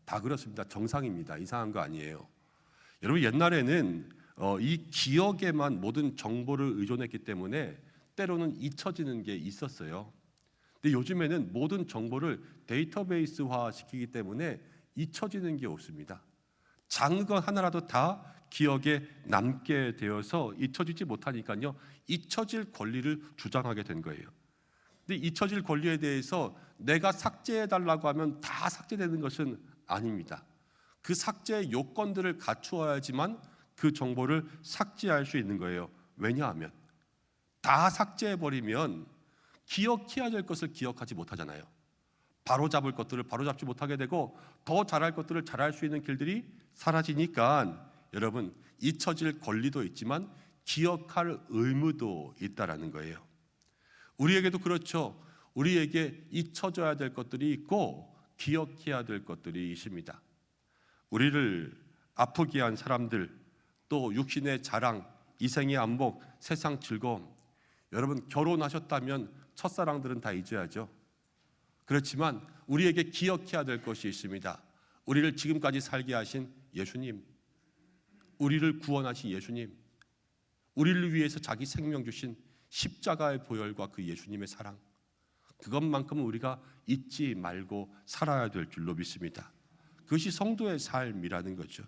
다 그렇습니다. 정상입니다. 이상한 거 아니에요. 여러분 옛날에는 이 기억에만 모든 정보를 의존했기 때문에 때로는 잊혀지는 게 있었어요. 근데 요즘에는 모든 정보를 데이터베이스화 시키기 때문에 잊혀지는 게 없습니다. 작은 것 하나라도 다 기억에 남게 되어서 잊혀지지 못하니까요, 잊혀질 권리를 주장하게 된 거예요. 근데 잊혀질 권리에 대해서 내가 삭제해달라고 하면 다 삭제되는 것은 아닙니다. 그 삭제의 요건들을 갖추어야지만 그 정보를 삭제할 수 있는 거예요. 왜냐하면 다 삭제해버리면 기억해야 될 것을 기억하지 못하잖아요. 바로잡을 것들을 바로잡지 못하게 되고 더 잘할 것들을 잘할 수 있는 길들이 사라지니까 여러분, 잊혀질 권리도 있지만 기억할 의무도 있다라는 거예요. 우리에게도 그렇죠. 우리에게 잊혀져야 될 것들이 있고 기억해야 될 것들이 있습니다. 우리를 아프게 한 사람들, 또 육신의 자랑, 이생의 안복, 세상 즐거움. 여러분 결혼하셨다면 첫사랑들은 다 잊어야죠. 그렇지만 우리에게 기억해야 될 것이 있습니다. 우리를 지금까지 살게 하신 예수님, 우리를 구원하신 예수님, 우리를 위해서 자기 생명 주신 십자가의 보혈과 그 예수님의 사랑, 그것만큼은 우리가 잊지 말고 살아야 될 줄로 믿습니다. 그것이 성도의 삶이라는 거죠.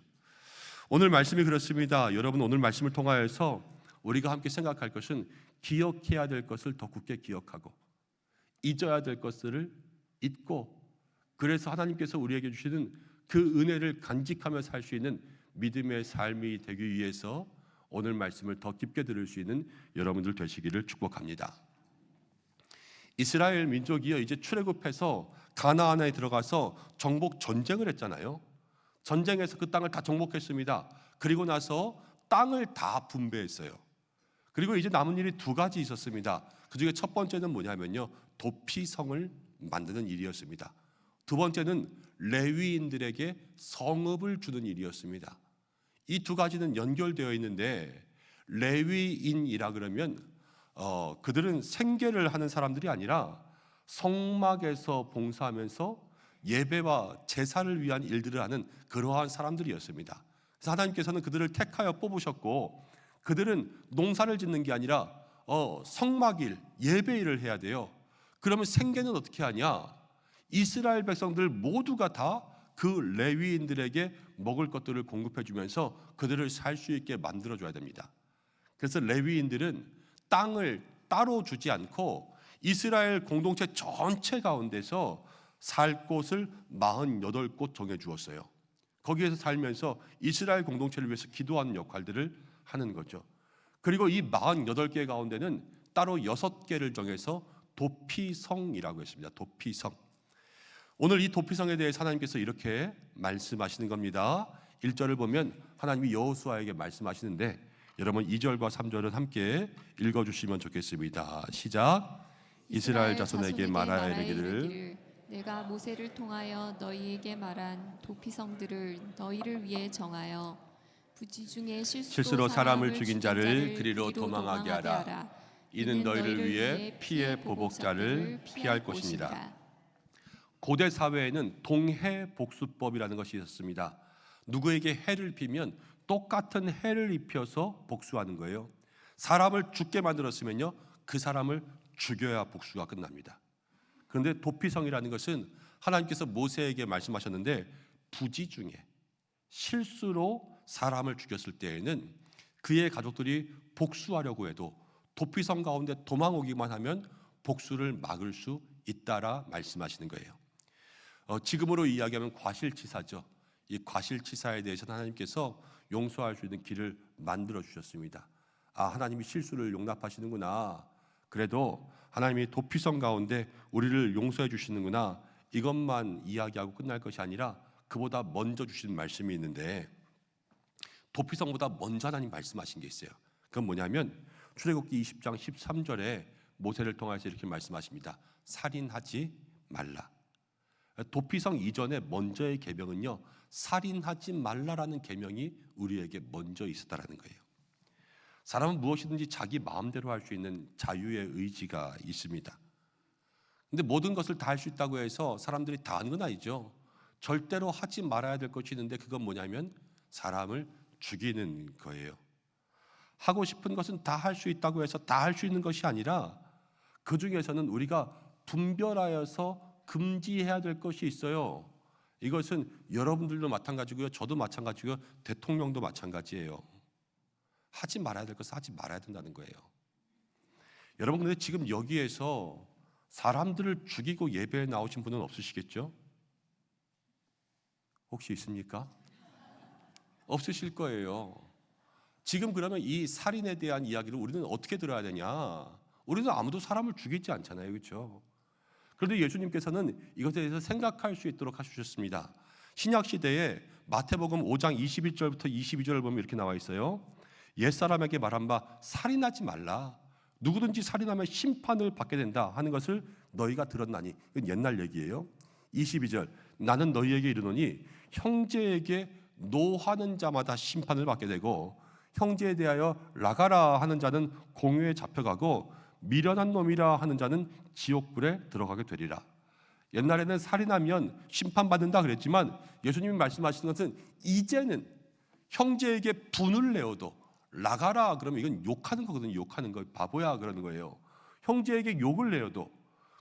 오늘 말씀이 그렇습니다. 여러분 오늘 말씀을 통하여서 우리가 함께 생각할 것은 기억해야 될 것을 더 굳게 기억하고 잊어야 될 것들을 잊고, 그래서 하나님께서 우리에게 주시는 그 은혜를 간직하며 살 수 있는 믿음의 삶이 되기 위해서 오늘 말씀을 더 깊게 들을 수 있는 여러분들 되시기를 축복합니다. 이스라엘 민족이요, 이제 출애굽해서 가나안에 들어가서 정복 전쟁을 했잖아요. 전쟁에서 그 땅을 다 정복했습니다. 그리고 나서 땅을 다 분배했어요. 그리고 이제 남은 일이 두 가지 있었습니다. 그 중에 첫 번째는 뭐냐면요, 도피성을 만드는 일이었습니다. 두 번째는 레위인들에게 성읍을 주는 일이었습니다. 이 두 가지는 연결되어 있는데, 레위인이라 그러면 그들은 생계를 하는 사람들이 아니라 성막에서 봉사하면서 예배와 제사를 위한 일들을 하는 그러한 사람들이었습니다. 그래서 하나님께서는 그들을 택하여 뽑으셨고, 그들은 농사를 짓는 게 아니라 성막일, 예배일을 해야 돼요. 그러면 생계는 어떻게 하냐? 이스라엘 백성들 모두가 다 그 레위인들에게 먹을 것들을 공급해 주면서 그들을 살 수 있게 만들어 줘야 됩니다. 그래서 레위인들은 땅을 따로 주지 않고 이스라엘 공동체 전체 가운데서 살 곳을 48곳 정해 주었어요. 거기에서 살면서 이스라엘 공동체를 위해서 기도하는 역할들을 하는 거죠. 그리고 이 48개 가운데는 따로 6개를 정해서 도피성이라고 했습니다. 도피성. 오늘 이 도피성에 대해서 하나님께서 이렇게 말씀하시는 겁니다. 1절을 보면 하나님이 여호수아에게 말씀하시는데, 여러분 2절과 3절은 함께 읽어주시면 좋겠습니다. 시작. 이스라엘 자손에게 말하여 이르기를 내가 모세를 통하여 너희에게 말한 도피성들을 너희를 위해 정하여 부지 중에 실수로 사람을 죽인 자를 그리로 도망하게 하라. 이는 너희를 위해 피해 보복자를 피할 것이니라. 고대 사회에는 동해복수법이라는 것이 있었습니다. 누구에게 해를 비면 똑같은 해를 입혀서 복수하는 거예요. 사람을 죽게 만들었으면요, 그 사람을 죽여야 복수가 끝납니다. 그런데 도피성이라는 것은 하나님께서 모세에게 말씀하셨는데, 부지 중에 실수로 사람을 죽였을 때에는 그의 가족들이 복수하려고 해도 도피성 가운데 도망오기만 하면 복수를 막을 수 있다라 말씀하시는 거예요. 지금으로 이야기하면 과실치사죠. 이 과실치사에 대해서는 하나님께서 용서할 수 있는 길을 만들어 주셨습니다. 아, 하나님이 실수를 용납하시는구나. 그래도 하나님이 도피성 가운데 우리를 용서해 주시는구나. 이것만 이야기하고 끝날 것이 아니라 그보다 먼저 주신 말씀이 있는데, 도피성보다 먼저 하나님 말씀하신 게 있어요. 그건 뭐냐면 출애굽기 20장 13절에 모세를 통해서 이렇게 말씀하십니다. 살인하지 말라. 도피성 이전에 먼저의 계명은요, 살인하지 말라라는 계명이 우리에게 먼저 있었다라는 거예요. 사람은 무엇이든지 자기 마음대로 할 수 있는 자유의 의지가 있습니다. 근데 모든 것을 다 할 수 있다고 해서 사람들이 다 하는 건 아니죠. 절대로 하지 말아야 될 것이 있는데, 그건 뭐냐면 사람을 죽이는 거예요. 하고 싶은 것은 다 할 수 있다고 해서 다 할 수 있는 것이 아니라 그 중에서는 우리가 분별하여서 금지해야 될 것이 있어요. 이것은 여러분들도 마찬가지고요, 저도 마찬가지고요, 대통령도 마찬가지예요. 하지 말아야 될 것은 하지 말아야 된다는 거예요. 여러분, 근데 지금 여기에서 사람들을 죽이고 예배에 나오신 분은 없으시겠죠? 혹시 있습니까? 없으실 거예요. 지금 그러면 이 살인에 대한 이야기를 우리는 어떻게 들어야 되냐? 우리는 아무도 사람을 죽이지 않잖아요, 그렇죠? 그런데 예수님께서는 이것에 대해서 생각할 수 있도록 하셨습니다. 신약 시대에 마태복음 5장 21절부터 22절을 보면 이렇게 나와 있어요. 옛사람에게 말한 바 살인하지 말라. 누구든지 살인하면 심판을 받게 된다 하는 것을 너희가 들었나니. 이건 옛날 얘기예요. 22절, 나는 너희에게 이르노니 형제에게 노하는 자마다 심판을 받게 되고 형제에 대하여 나가라 하는 자는 공회에 잡혀가고 미련한 놈이라 하는 자는 지옥불에 들어가게 되리라. 옛날에는 살인하면 심판받는다 그랬지만 예수님이 말씀하시는 것은 이제는 형제에게 분을 내어도 나가라 그러면 이건 욕하는 거거든요. 욕하는 거, 바보야 그러는 거예요. 형제에게 욕을 내어도,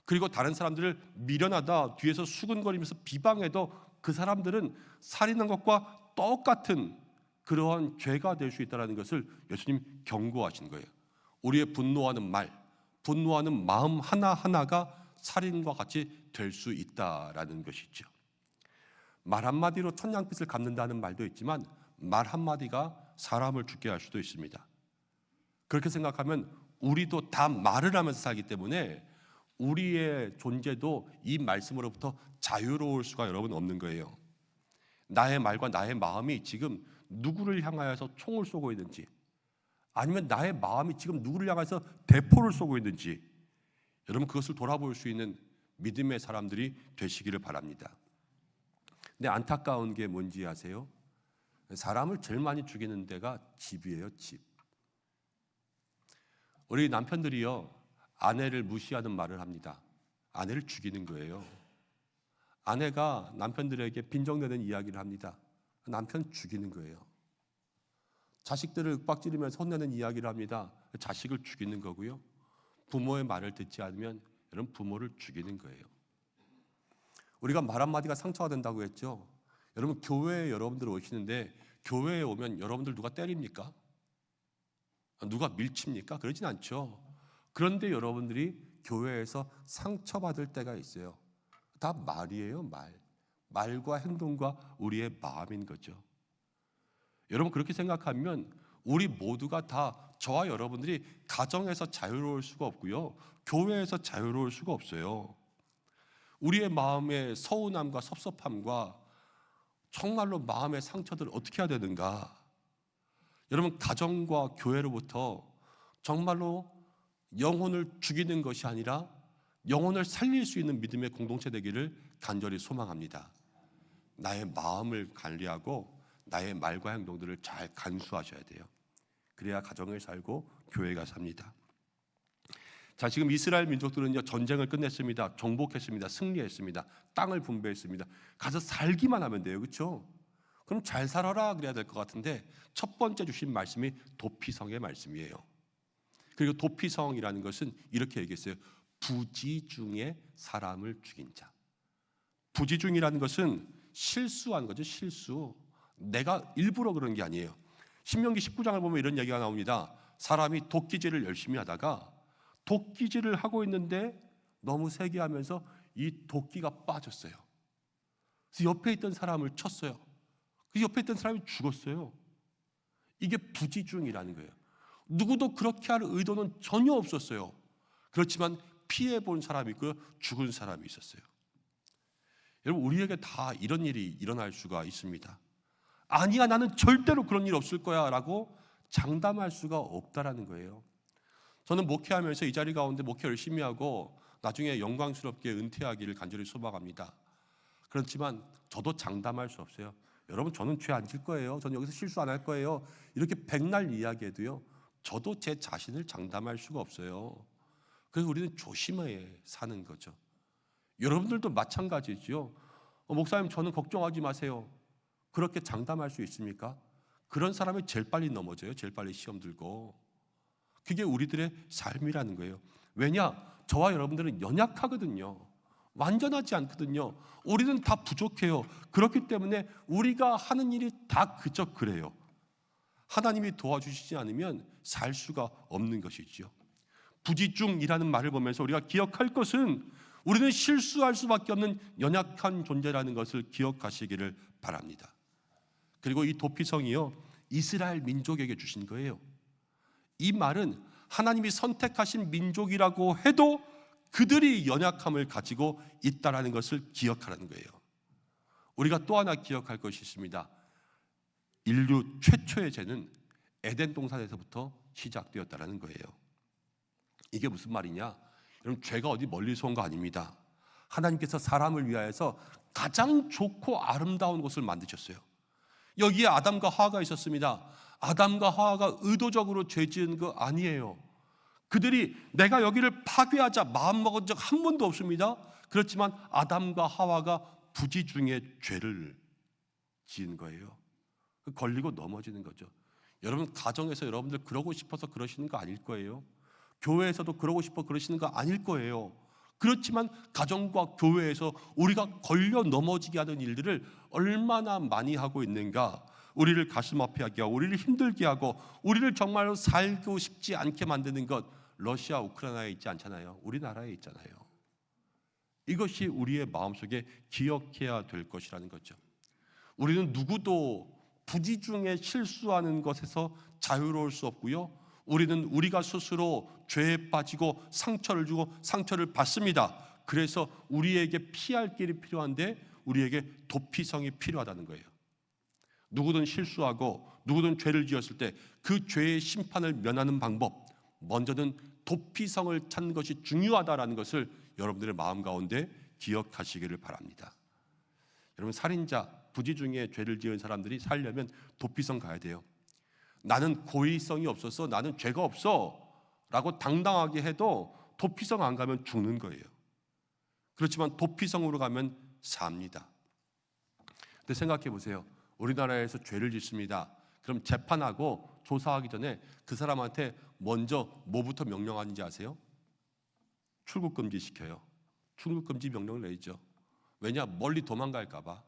그리고 다른 사람들을 미련하다 뒤에서 수근거리면서 비방해도 그 사람들은 살인한 것과 똑같은 그러한 죄가 될 수 있다는 것을 예수님 경고하신 거예요. 우리의 분노하는 말, 분노하는 마음 하나하나가 살인과 같이 될 수 있다라는 것이죠. 말 한마디로 천냥빚을 갚는다는 말도 있지만 말 한마디가 사람을 죽게 할 수도 있습니다. 그렇게 생각하면 우리도 다 말을 하면서 살기 때문에 우리의 존재도 이 말씀으로부터 자유로울 수가 여러분 없는 거예요. 나의 말과 나의 마음이 지금 누구를 향하여서 총을 쏘고 있는지, 아니면 나의 마음이 지금 누구를 향해서 대포를 쏘고 있는지, 여러분 그것을 돌아볼 수 있는 믿음의 사람들이 되시기를 바랍니다. 근데 안타까운 게 뭔지 아세요? 사람을 제일 많이 죽이는 데가 집이에요, 집. 우리 남편들이요, 아내를 무시하는 말을 합니다. 아내를 죽이는 거예요. 아내가 남편들에게 빈정대는 이야기를 합니다. 남편 죽이는 거예요. 자식들을 윽박지르면서 혼내는 이야기를 합니다. 자식을 죽이는 거고요. 부모의 말을 듣지 않으면 여러분 부모를 죽이는 거예요. 우리가 말 한마디가 상처가 된다고 했죠. 여러분 교회에 여러분들 오시는데 교회에 오면 여러분들 누가 때립니까? 누가 밀칩니까? 그러진 않죠. 그런데 여러분들이 교회에서 상처받을 때가 있어요. 다 말이에요, 말. 말과 행동과 우리의 마음인 거죠. 여러분 그렇게 생각하면 우리 모두가 다, 저와 여러분들이 가정에서 자유로울 수가 없고요, 교회에서 자유로울 수가 없어요. 우리의 마음의 서운함과 섭섭함과 정말로 마음의 상처들을 어떻게 해야 되는가? 여러분 가정과 교회로부터 정말로 영혼을 죽이는 것이 아니라 영혼을 살릴 수 있는 믿음의 공동체 되기를 간절히 소망합니다. 나의 마음을 관리하고 나의 말과 행동들을 잘 간수하셔야 돼요. 그래야 가정을 살고 교회가 삽니다. 자, 지금 이스라엘 민족들은요, 전쟁을 끝냈습니다. 정복했습니다. 승리했습니다. 땅을 분배했습니다. 가서 살기만 하면 돼요. 그렇죠? 그럼 잘 살아라 그래야 될 것 같은데 첫 번째 주신 말씀이 도피성의 말씀이에요. 그리고 도피성이라는 것은 이렇게 얘기했어요. 부지 중에 사람을 죽인 자. 부지 중이라는 것은 실수한 거죠. 실수. 내가 일부러 그런 게 아니에요. 신명기 19장을 보면 이런 얘기가 나옵니다. 사람이 도끼질을 열심히 하다가 도끼질을 하고 있는데 너무 세게 하면서 이 도끼가 빠졌어요. 그래서 옆에 있던 사람을 쳤어요. 그 옆에 있던 사람이 죽었어요. 이게 부지중이라는 거예요. 누구도 그렇게 할 의도는 전혀 없었어요. 그렇지만 피해 본 사람이 있고요, 죽은 사람이 있었어요. 여러분, 우리에게 다 이런 일이 일어날 수가 있습니다. 아니야, 나는 절대로 그런 일 없을 거야 라고 장담할 수가 없다라는 거예요. 저는 목회하면서 이 자리 가운데 목회 열심히 하고 나중에 영광스럽게 은퇴하기를 간절히 소망합니다. 그렇지만 저도 장담할 수 없어요. 여러분, 저는 죄 안 질 거예요. 저는 여기서 실수 안 할 거예요. 이렇게 백날 이야기해도요, 저도 제 자신을 장담할 수가 없어요. 그래서 우리는 조심해 사는 거죠. 여러분들도 마찬가지죠. 목사님, 저는 걱정하지 마세요. 그렇게 장담할 수 있습니까? 그런 사람이 제일 빨리 넘어져요. 제일 빨리 시험 들고. 그게 우리들의 삶이라는 거예요. 왜냐? 저와 여러분들은 연약하거든요. 완전하지 않거든요. 우리는 다 부족해요. 그렇기 때문에 우리가 하는 일이 다 그저 그래요. 하나님이 도와주시지 않으면 살 수가 없는 것이죠. 부지중이라는 말을 보면서 우리가 기억할 것은 우리는 실수할 수밖에 없는 연약한 존재라는 것을 기억하시기를 바랍니다. 그리고 이 도피성이요, 이스라엘 민족에게 주신 거예요. 이 말은 하나님이 선택하신 민족이라고 해도 그들이 연약함을 가지고 있다는 것을 기억하라는 거예요. 우리가 또 하나 기억할 것이 있습니다. 인류 최초의 죄는 에덴 동산에서부터 시작되었다는 거예요. 이게 무슨 말이냐? 여러분, 죄가 어디 멀리서 온 거 아닙니다. 하나님께서 사람을 위하여서 가장 좋고 아름다운 곳을 만드셨어요. 여기에 아담과 하와가 있었습니다. 아담과 하와가 의도적으로 죄 지은 거 아니에요. 그들이 내가 여기를 파괴하자 마음먹은 적 한 번도 없습니다. 그렇지만 아담과 하와가 부지중에 죄를 지은 거예요. 걸리고 넘어지는 거죠. 여러분, 가정에서 여러분들 그러고 싶어서 그러시는 거 아닐 거예요. 교회에서도 그러고 싶어 그러시는 거 아닐 거예요. 그렇지만 가정과 교회에서 우리가 걸려 넘어지게 하는 일들을 얼마나 많이 하고 있는가. 우리를 가슴 아파하게 하고 우리를 힘들게 하고 우리를 정말로 살고 싶지 않게 만드는 것, 러시아, 우크라이나에 있지 않잖아요. 우리나라에 있잖아요. 이것이 우리의 마음속에 기억해야 될 것이라는 거죠. 우리는 누구도 부지중에 실수하는 것에서 자유로울 수 없고요. 우리는 우리가 스스로 죄에 빠지고 상처를 주고 상처를 받습니다. 그래서 우리에게 피할 길이 필요한데 우리에게 도피성이 필요하다는 거예요. 누구든 실수하고 누구든 죄를 지었을 때 그 죄의 심판을 면하는 방법, 먼저는 도피성을 찾는 것이 중요하다는 것을 여러분들의 마음 가운데 기억하시기를 바랍니다. 여러분, 살인자, 부지중에 죄를 지은 사람들이 살려면 도피성 가야 돼요. 나는 고의성이 없어서 나는 죄가 없어 라고 당당하게 해도 도피성 안 가면 죽는 거예요. 그렇지만 도피성으로 가면 삽니다. 근데 생각해 보세요. 우리나라에서 죄를 짓습니다. 그럼 재판하고 조사하기 전에 그 사람한테 먼저 뭐부터 명령하는지 아세요? 출국금지 시켜요. 출국금지 명령을 내리죠. 왜냐? 멀리 도망갈까 봐.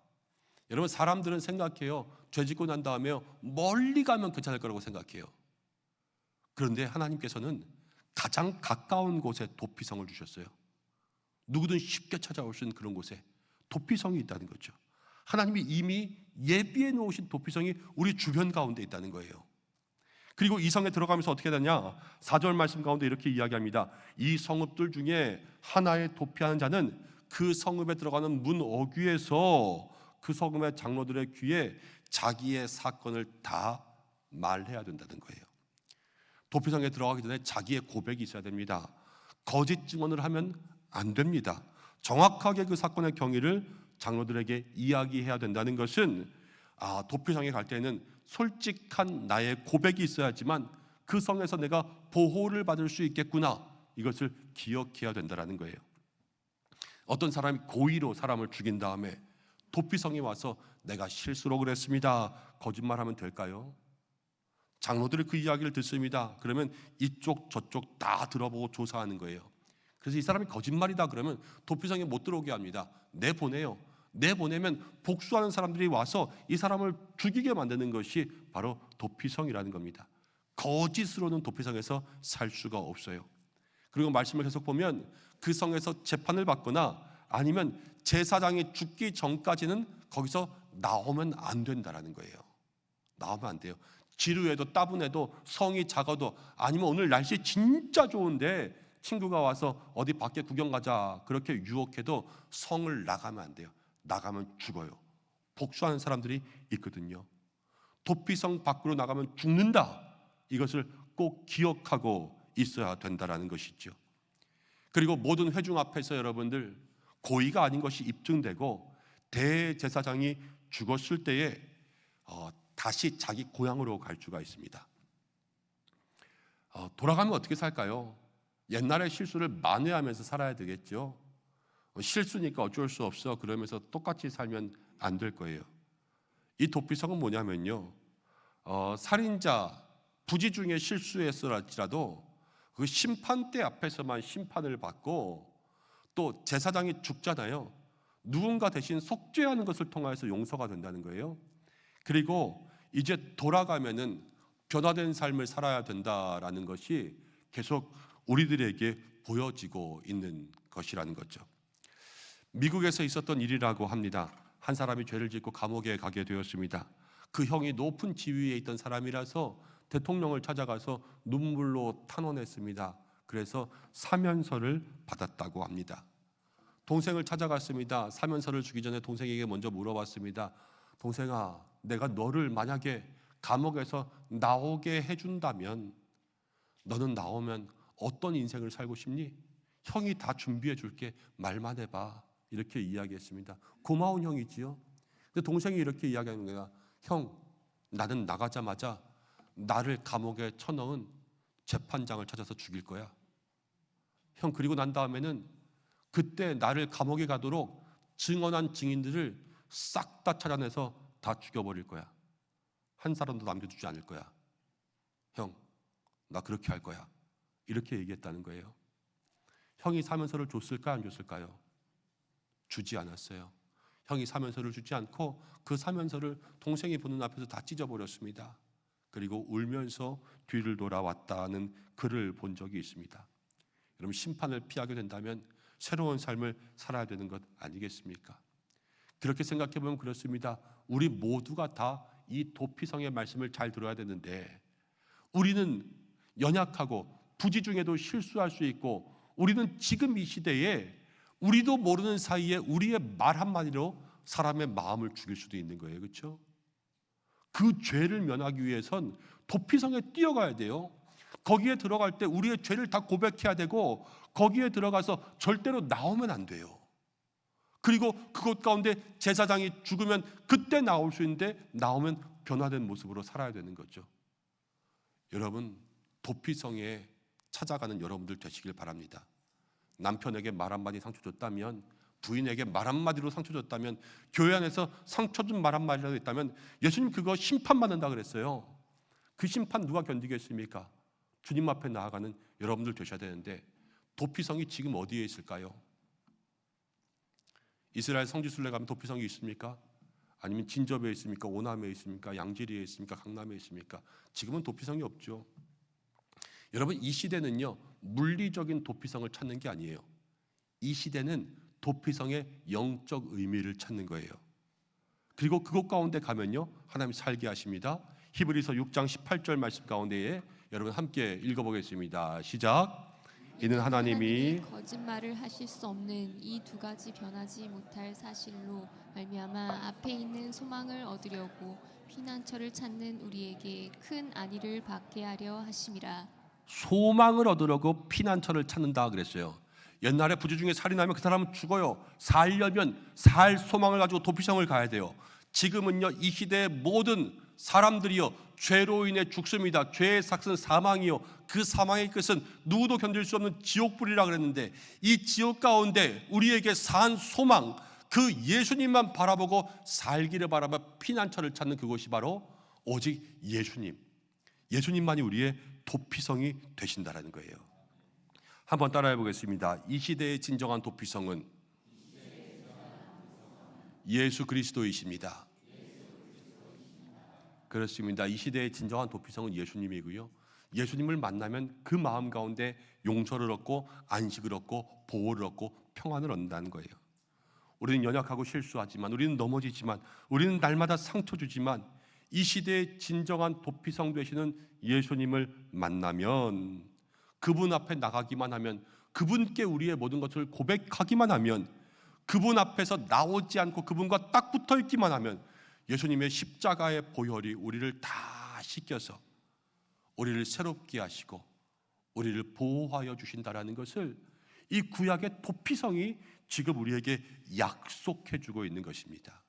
여러분, 사람들은 생각해요. 죄 짓고 난 다음에 멀리 가면 괜찮을 거라고 생각해요. 그런데 하나님께서는 가장 가까운 곳에 도피성을 주셨어요. 누구든 쉽게 찾아올 수 있는 그런 곳에 도피성이 있다는 거죠. 하나님이 이미 예비해 놓으신 도피성이 우리 주변 가운데 있다는 거예요. 그리고 이 성에 들어가면서 어떻게 되냐? 4절 말씀 가운데 이렇게 이야기합니다. 이 성읍들 중에 하나에 도피하는 자는 그 성읍에 들어가는 문 어귀에서 그 성읍의 장로들의 귀에 자기의 사건을 다 말해야 된다는 거예요. 도피성에 들어가기 전에 자기의 고백이 있어야 됩니다. 거짓 증언을 하면 안 됩니다. 정확하게 그 사건의 경위를 장로들에게 이야기해야 된다는 것은 도피성에 갈 때는 솔직한 나의 고백이 있어야지만 그 성에서 내가 보호를 받을 수 있겠구나, 이것을 기억해야 된다는 거예요. 어떤 사람이 고의로 사람을 죽인 다음에 도피성에 와서 내가 실수로 그랬습니다, 거짓말하면 될까요? 장로들이 그 이야기를 듣습니다. 그러면 이쪽 저쪽 다 들어보고 조사하는 거예요. 그래서 이 사람이 거짓말이다 그러면 도피성에 못 들어오게 합니다. 내보내요. 내보내면 복수하는 사람들이 와서 이 사람을 죽이게 만드는 것이 바로 도피성이라는 겁니다. 거짓으로는 도피성에서 살 수가 없어요. 그리고 말씀을 계속 보면 그 성에서 재판을 받거나 아니면 제사장이 죽기 전까지는 거기서 나오면 안 된다라는 거예요. 나오면 안 돼요. 지루해도 따분해도 성이 작아도 아니면 오늘 날씨 진짜 좋은데 친구가 와서 어디 밖에 구경 가자 그렇게 유혹해도 성을 나가면 안 돼요. 나가면 죽어요. 복수하는 사람들이 있거든요. 도피성 밖으로 나가면 죽는다. 이것을 꼭 기억하고 있어야 된다라는 것이죠. 그리고 모든 회중 앞에서 여러분들 고의가 아닌 것이 입증되고 대제사장이 죽었을 때에 다시 자기 고향으로 갈 수가 있습니다. 돌아가면 어떻게 살까요? 옛날의 실수를 만회하면서 살아야 되겠죠. 실수니까 어쩔 수 없어 그러면서 똑같이 살면 안 될 거예요. 이 도피성은 뭐냐면요, 살인자 부지 중에 실수했을지라도 그 심판대 앞에서만 심판을 받고 또 제사장이 죽잖아요. 누군가 대신 속죄하는 것을 통해서 용서가 된다는 거예요. 그리고 이제 돌아가면은 변화된 삶을 살아야 된다라는 것이 계속 우리들에게 보여지고 있는 것이라는 거죠. 미국에서 있었던 일이라고 합니다. 한 사람이 죄를 짓고 감옥에 가게 되었습니다. 그 형이 높은 지위에 있던 사람이라서 대통령을 찾아가서 눈물로 탄원했습니다. 그래서 사면서를 받았다고 합니다. 동생을 찾아갔습니다. 사면서를 주기 전에 동생에게 먼저 물어봤습니다. 동생아, 내가 너를 만약에 감옥에서 나오게 해준다면 너는 나오면 어떤 인생을 살고 싶니? 형이 다 준비해 줄게, 말만 해봐. 이렇게 이야기했습니다. 고마운 형이지요. 근데 동생이 이렇게 이야기하는 거야. 형, 나는 나가자마자 나를 감옥에 쳐넣은 재판장을 찾아서 죽일 거야. 형, 그리고 난 다음에는 그때 나를 감옥에 가도록 증언한 증인들을 싹 다 찾아내서 다 죽여버릴 거야. 한 사람도 남겨두지 않을 거야. 형, 나 그렇게 할 거야. 이렇게 얘기했다는 거예요. 형이 사면서를 줬을까 안 줬을까요? 주지 않았어요. 형이 사면서를 주지 않고 그 사면서를 동생이 보는 앞에서 다 찢어버렸습니다. 그리고 울면서 뒤를 돌아왔다는 글을 본 적이 있습니다. 여러분, 심판을 피하게 된다면 새로운 삶을 살아야 되는 것 아니겠습니까? 그렇게 생각해 보면 그렇습니다. 우리 모두가 다 이 도피성의 말씀을 잘 들어야 되는데 우리는 연약하고 부지 중에도 실수할 수 있고 우리는 지금 이 시대에 우리도 모르는 사이에 우리의 말 한마디로 사람의 마음을 죽일 수도 있는 거예요. 그렇죠? 그 죄를 면하기 위해선 도피성에 뛰어가야 돼요. 거기에 들어갈 때 우리의 죄를 다 고백해야 되고 거기에 들어가서 절대로 나오면 안 돼요. 그리고 그곳 가운데 제사장이 죽으면 그때 나올 수 있는데 나오면 변화된 모습으로 살아야 되는 거죠. 여러분, 도피성에 찾아가는 여러분들 되시길 바랍니다. 남편에게 말 한마디 상처 줬다면, 부인에게 말 한마디로 상처 줬다면, 교회 안에서 상처 준 말 한마디라도 있다면 예수님 그거 심판받는다 그랬어요. 그 심판 누가 견디겠습니까? 주님 앞에 나아가는 여러분들 되셔야 되는데 도피성이 지금 어디에 있을까요? 이스라엘 성지순례 가면 도피성이 있습니까? 아니면 진접에 있습니까? 오남에 있습니까? 양지리에 있습니까? 강남에 있습니까? 지금은 도피성이 없죠. 여러분, 이 시대는요, 물리적인 도피성을 찾는 게 아니에요. 이 시대는 도피성의 영적 의미를 찾는 거예요. 그리고 그곳 가운데 가면요, 하나님 살게 하십니다. 히브리서 6장 18절 말씀 가운데에 여러분 함께 읽어보겠습니다. 시작. 이는 하나님이 거짓말을 하실 수 없는 이 두 가지 변하지 못할 사실로 말미암아 앞에 있는 소망을 얻으려고 피난처를 찾는 우리에게 큰 안위를 받게 하려 하심이라. 소망을 얻으려고 피난처를 찾는다 그랬어요. 옛날에 부재 중에 살이 나면 그 사람은 죽어요. 살려면 살 소망을 가지고 도피성을 가야 돼요. 지금은요, 이 시대의 모든 사람들이요, 죄로 인해 죽습니다. 죄의 삭은 사망이요, 그 사망의 끝은 누구도 견딜 수 없는 지옥불이라 그랬는데, 이 지옥 가운데 우리에게 산 소망, 그 예수님만 바라보고 살기를 바라봐 피난처를 찾는 그곳이 바로 오직 예수님만이 우리의 도피성이 되신다라는 거예요. 한번 따라해 보겠습니다. 이 시대의 진정한 도피성은 예수 그리스도이십니다. 그렇습니다. 이 시대의 진정한 도피성은 예수님이고요, 예수님을 만나면 그 마음 가운데 용서를 얻고 안식을 얻고 보호를 얻고 평안을 얻는다는 거예요. 우리는 연약하고 실수하지만, 우리는 넘어지지만, 우리는 날마다 상처 주지만, 이 시대의 진정한 도피성 되시는 예수님을 만나면, 그분 앞에 나가기만 하면, 그분께 우리의 모든 것을 고백하기만 하면, 그분 앞에서 나오지 않고 그분과 딱 붙어 있기만 하면 예수님의 십자가의 보혈이 우리를 다 씻겨서 우리를 새롭게 하시고 우리를 보호하여 주신다라는 것을 이 구약의 도피성이 지금 우리에게 약속해 주고 있는 것입니다.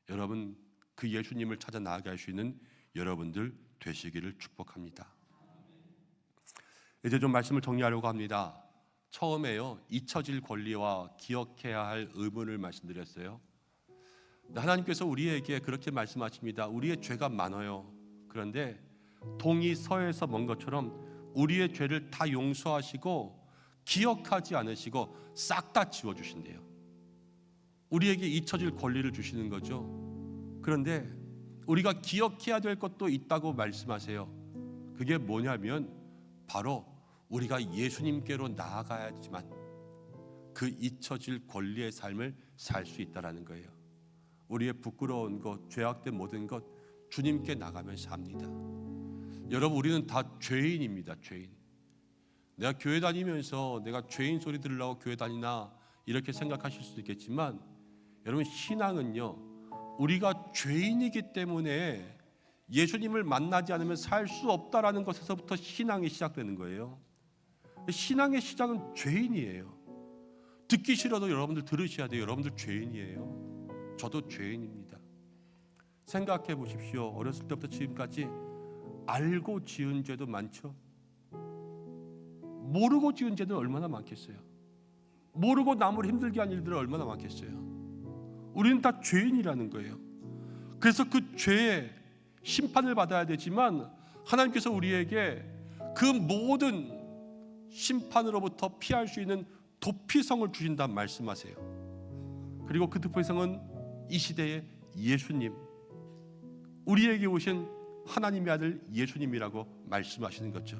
여러분, 그 예수님을 찾아 나아갈 수 있는 여러분들 되시기를 축복합니다. 이제 좀 말씀을 정리하려고 합니다. 처음에요, 잊혀질 권리와 기억해야 할 의무를 말씀드렸어요. 하나님께서 우리에게 그렇게 말씀하십니다. 우리의 죄가 많아요. 그런데 동이 서에서 먼 것처럼 우리의 죄를 다 용서하시고 기억하지 않으시고 싹 다 지워주신대요. 우리에게 잊혀질 권리를 주시는 거죠. 그런데 우리가 기억해야 될 것도 있다고 말씀하세요. 그게 뭐냐면 바로 우리가 예수님께로 나아가야지만 그 잊혀질 권리의 삶을 살 수 있다라는 거예요. 우리의 부끄러운 것, 죄악된 모든 것 주님께 나가면 삽니다. 여러분, 우리는 다 죄인입니다. 죄인. 내가 교회 다니면서 내가 죄인 소리 들으려고 교회 다니나 이렇게 생각하실 수도 있겠지만, 여러분, 신앙은요, 우리가 죄인이기 때문에 예수님을 만나지 않으면 살 수 없다라는 것에서부터 신앙이 시작되는 거예요. 신앙의 시작은 죄인이에요. 듣기 싫어도 여러분들 들으셔야 돼요. 여러분들 죄인이에요. 저도 죄인입니다. 생각해 보십시오. 어렸을 때부터 지금까지 알고 지은 죄도 많죠. 모르고 지은 죄는 얼마나 많겠어요. 모르고 남을 힘들게 한 일들은 얼마나 많겠어요. 우리는 다 죄인이라는 거예요. 그래서 그 죄의 심판을 받아야 되지만 하나님께서 우리에게 그 모든 심판으로부터 피할 수 있는 도피성을 주신다 말씀하세요. 그리고 그 도피성은 이 시대의 예수님, 우리에게 오신 하나님의 아들 예수님이라고 말씀하시는 거죠.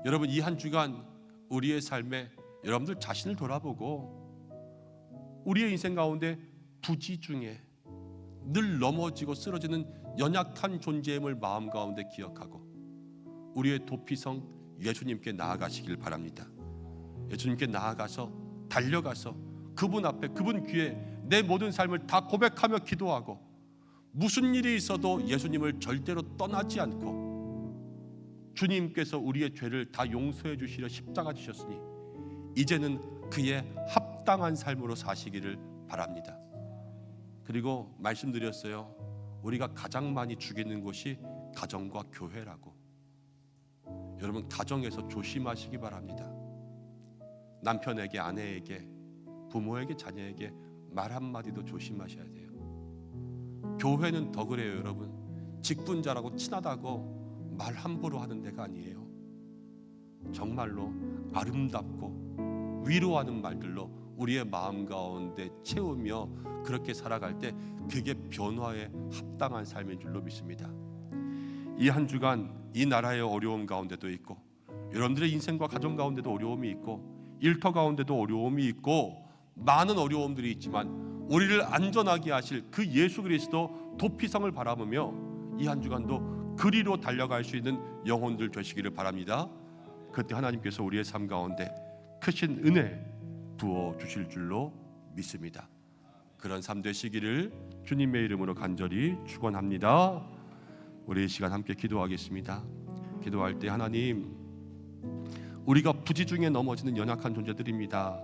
여러분, 이 한 주간 우리의 삶에 여러분들 자신을 돌아보고 우리의 인생 가운데 부지 중에 늘 넘어지고 쓰러지는 연약한 존재임을 마음 가운데 기억하고 우리의 도피성 예수님께 나아가시길 바랍니다. 예수님께 나아가서 달려가서 그분 앞에, 그분 귀에 내 모든 삶을 다 고백하며 기도하고 무슨 일이 있어도 예수님을 절대로 떠나지 않고 주님께서 우리의 죄를 다 용서해 주시려 십자가 지셨으니 이제는 그의 합당한 삶으로 사시기를 바랍니다. 그리고 말씀드렸어요. 우리가 가장 많이 죽이는 곳이 가정과 교회라고. 여러분, 가정에서 조심하시기 바랍니다. 남편에게, 아내에게, 부모에게, 자녀에게 말 한마디도 조심하셔야 돼요. 교회는 더 그래요. 여러분, 직분자라고 친하다고 말 함부로 하는 데가 아니에요. 정말로 아름답고 위로하는 말들로 우리의 마음 가운데 채우며 그렇게 살아갈 때 그게 변화에 합당한 삶인 줄로 믿습니다. 이 한 주간 이 나라의 어려움 가운데도 있고 여러분들의 인생과 가정 가운데도 어려움이 있고 일터 가운데도 어려움이 있고 많은 어려움들이 있지만 우리를 안전하게 하실 그 예수 그리스도 도피성을 바라보며 이 한 주간도 그리로 달려갈 수 있는 영혼들 되시기를 바랍니다. 그때 하나님께서 우리의 삶 가운데 크신 은혜 부어 주실 줄로 믿습니다. 그런 삶 되시기를 주님의 이름으로 간절히 축원합니다. 우리 이 시간 함께 기도하겠습니다. 기도할 때 하나님, 우리가 부지 중에 넘어지는 연약한 존재들입니다.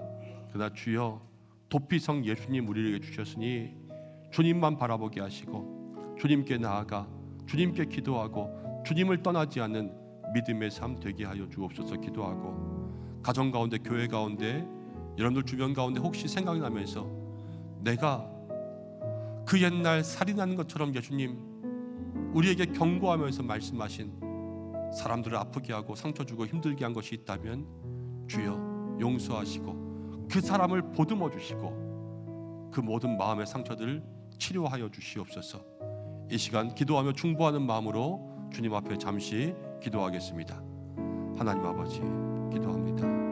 그러나 주여 도피성 예수님 우리에게 주셨으니 주님만 바라보게 하시고 주님께 나아가 주님께 기도하고 주님을 떠나지 않는 믿음의 삶 되게 하여 주옵소서. 기도하고 가정 가운데 교회 가운데 여러분들 주변 가운데 혹시 생각이 나면서 내가 그 옛날 살인하는 것처럼 예수님 우리에게 경고하면서 말씀하신 사람들을 아프게 하고 상처 주고 힘들게 한 것이 있다면 주여 용서하시고 그 사람을 보듬어 주시고 그 모든 마음의 상처들을 치료하여 주시옵소서. 이 시간 기도하며 중보하는 마음으로 주님 앞에 잠시 기도하겠습니다. 하나님 아버지 기도합니다.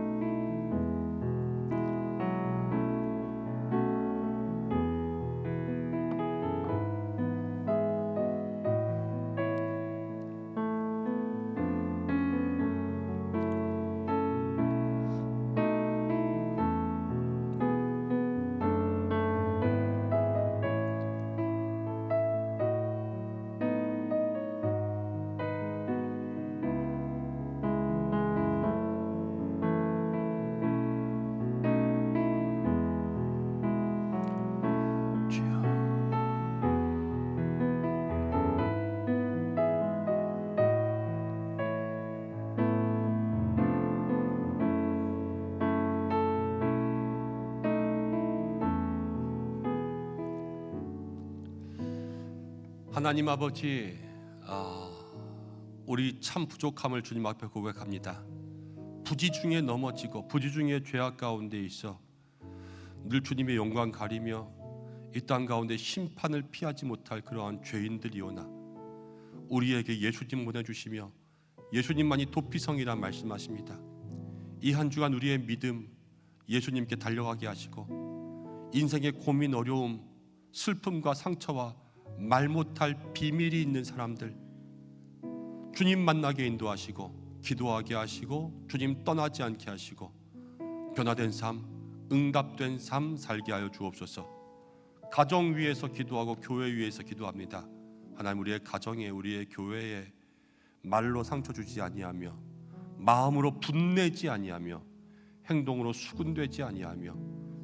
하나님 아버지, 우리 참 부족함을 주님 앞에 고백합니다. 부지 중에 넘어지고 부지 중에 죄악 가운데 있어 늘 주님의 영광 가리며 이 땅 가운데 심판을 피하지 못할 그러한 죄인들이오나 우리에게 예수님 보내주시며 예수님만이 도피성이라 말씀하십니다. 이 한 주간 우리의 믿음 예수님께 달려가게 하시고 인생의 고민, 어려움, 슬픔과 상처와 말 못할 비밀이 있는 사람들 주님 만나게 인도하시고 기도하게 하시고 주님 떠나지 않게 하시고 변화된 삶, 응답된 삶 살게 하여 주옵소서. 가정 위에서 기도하고 교회 위에서 기도합니다. 하나님 우리의 가정에 우리의 교회에 말로 상처 주지 아니하며 마음으로 분내지 아니하며 행동으로 수군되지 아니하며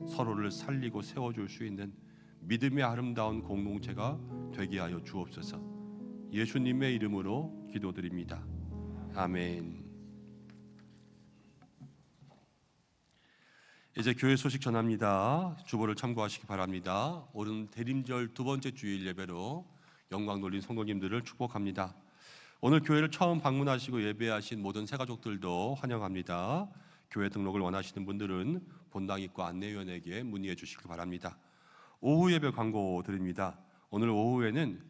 서로를 살리고 세워줄 수 있는 믿음의 아름다운 공동체가 되게 하여 주옵소서. 예수님의 이름으로 기도드립니다. 아멘. 이제 교회 소식 전합니다. 주보를 참고하시기 바랍니다. 오늘 대림절 두 번째 주일 예배로 영광 돌린 성도님들을 축복합니다. 오늘 교회를 처음 방문하시고 예배하신 모든 새가족들도 환영합니다. 교회 등록을 원하시는 분들은 본당 입구 안내위원에게 문의해 주시기 바랍니다. 오후 예배 광고 드립니다. 오늘 오후에는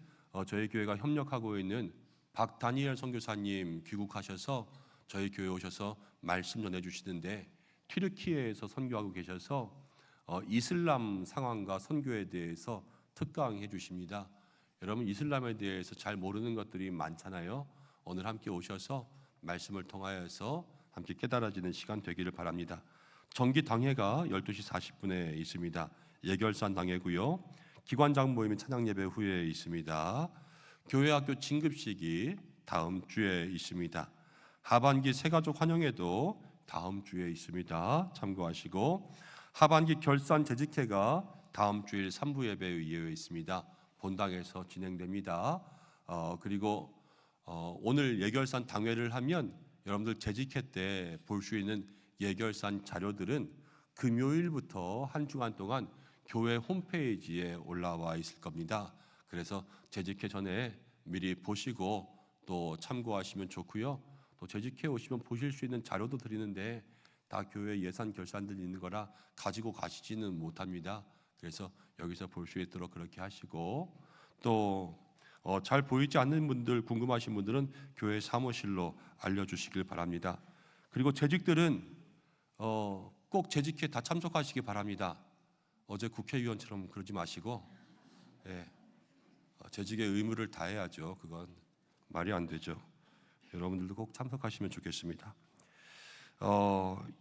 저희 교회가 협력하고 있는 박다니엘 선교사님 귀국하셔서 저희 교회에 오셔서 말씀 전해주시는데 튀르키예에서 선교하고 계셔서 이슬람 상황과 선교에 대해서 특강해 주십니다. 여러분 이슬람에 대해서 잘 모르는 것들이 많잖아요. 오늘 함께 오셔서 말씀을 통하여서 함께 깨달아지는 시간 되기를 바랍니다. 정기 당회가 12시 40분에 있습니다. 예결산 당회고요. 기관장 모임이 찬양 예배 후에 있습니다. 교회학교 진급식이 다음 주에 있습니다. 하반기 새가족 환영회도 다음 주에 있습니다. 참고하시고 하반기 결산 재직회가 다음 주일 3부 예배에 이어 있습니다. 본당에서 진행됩니다. 그리고 오늘 예결산 당회를 하면 여러분들 재직회 때 볼 수 있는 예결산 자료들은 금요일부터 한 주간 동안 교회 홈페이지에 올라와 있을 겁니다. 그래서 재직회 전에 미리 보시고 또 참고하시면 좋고요. 또 재직회 오시면 보실 수 있는 자료도 드리는데 다 교회 예산 결산들이 있는 거라 가지고 가시지는 못합니다. 그래서 여기서 볼 수 있도록 그렇게 하시고 또 잘 보이지 않는 분들 궁금하신 분들은 교회 사무실로 알려주시길 바랍니다. 그리고 재직들은 꼭 재직회 다 참석하시기 바랍니다. 어제 국회의원처럼 그러지 마시고 재직의 의무를 다해야죠. 그건 말이 안 되죠. 여러분들도 꼭 참석하시면 좋겠습니다.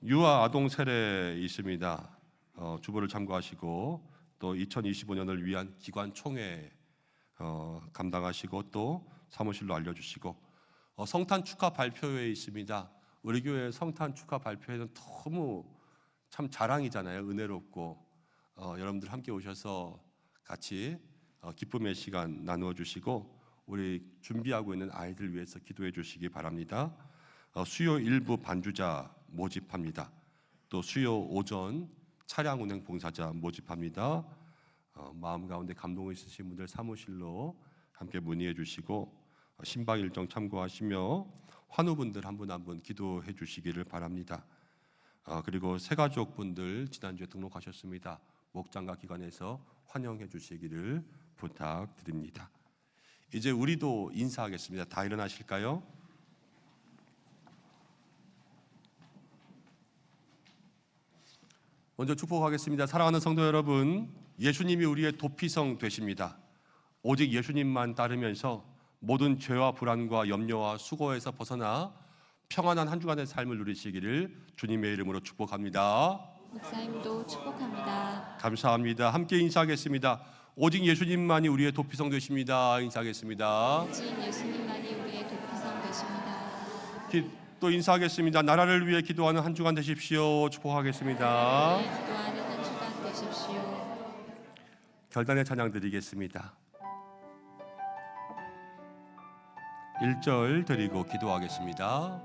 유아 아동 세례 있습니다. 주보를 참고하시고 또 2025년을 위한 기관 총회 감당하시고 또 사무실로 알려주시고 성탄 축하 발표회 있습니다. 우리 교회 성탄 축하 발표회는 너무 참 자랑이잖아요. 은혜롭고 여러분들 함께 오셔서 같이 기쁨의 시간 나누어 주시고 우리 준비하고 있는 아이들 위해서 기도해 주시기 바랍니다. 수요 일부 반주자 모집합니다. 또 수요 오전 차량 운행 봉사자 모집합니다. 마음 가운데 감동 있으신 분들 사무실로 함께 문의해 주시고 신방 일정 참고하시며 환우분들 한 분 한 분 기도해 주시기를 바랍니다. 그리고 새가족 분들 지난주에 등록하셨습니다. 목장과 기관에서 환영해 주시기를 부탁드립니다. 이제 우리도 인사하겠습니다. 다 일어나실까요? 먼저 축복하겠습니다. 사랑하는 성도 여러분, 예수님이 우리의 도피성 되십니다. 오직 예수님만 따르면서 모든 죄와 불안과 염려와 수고에서 벗어나 평안한 한 주간의 삶을 누리시기를 주님의 이름으로 축복합니다. 목사님도 축복합니다. 감사합니다. 함께 인사하겠습니다. 오직 예수님만이 우리의 도피성 되십니다. 인사하겠습니다. 오직 예수님만이 우리의 도피성 되십니다. 또 인사하겠습니다. 나라를 위해 기도하는 한 주간 되십시오. 축복하겠습니다. 기도하는 한 주간 되십시오. 결단의 찬양 드리겠습니다. 1절 드리고 기도하겠습니다.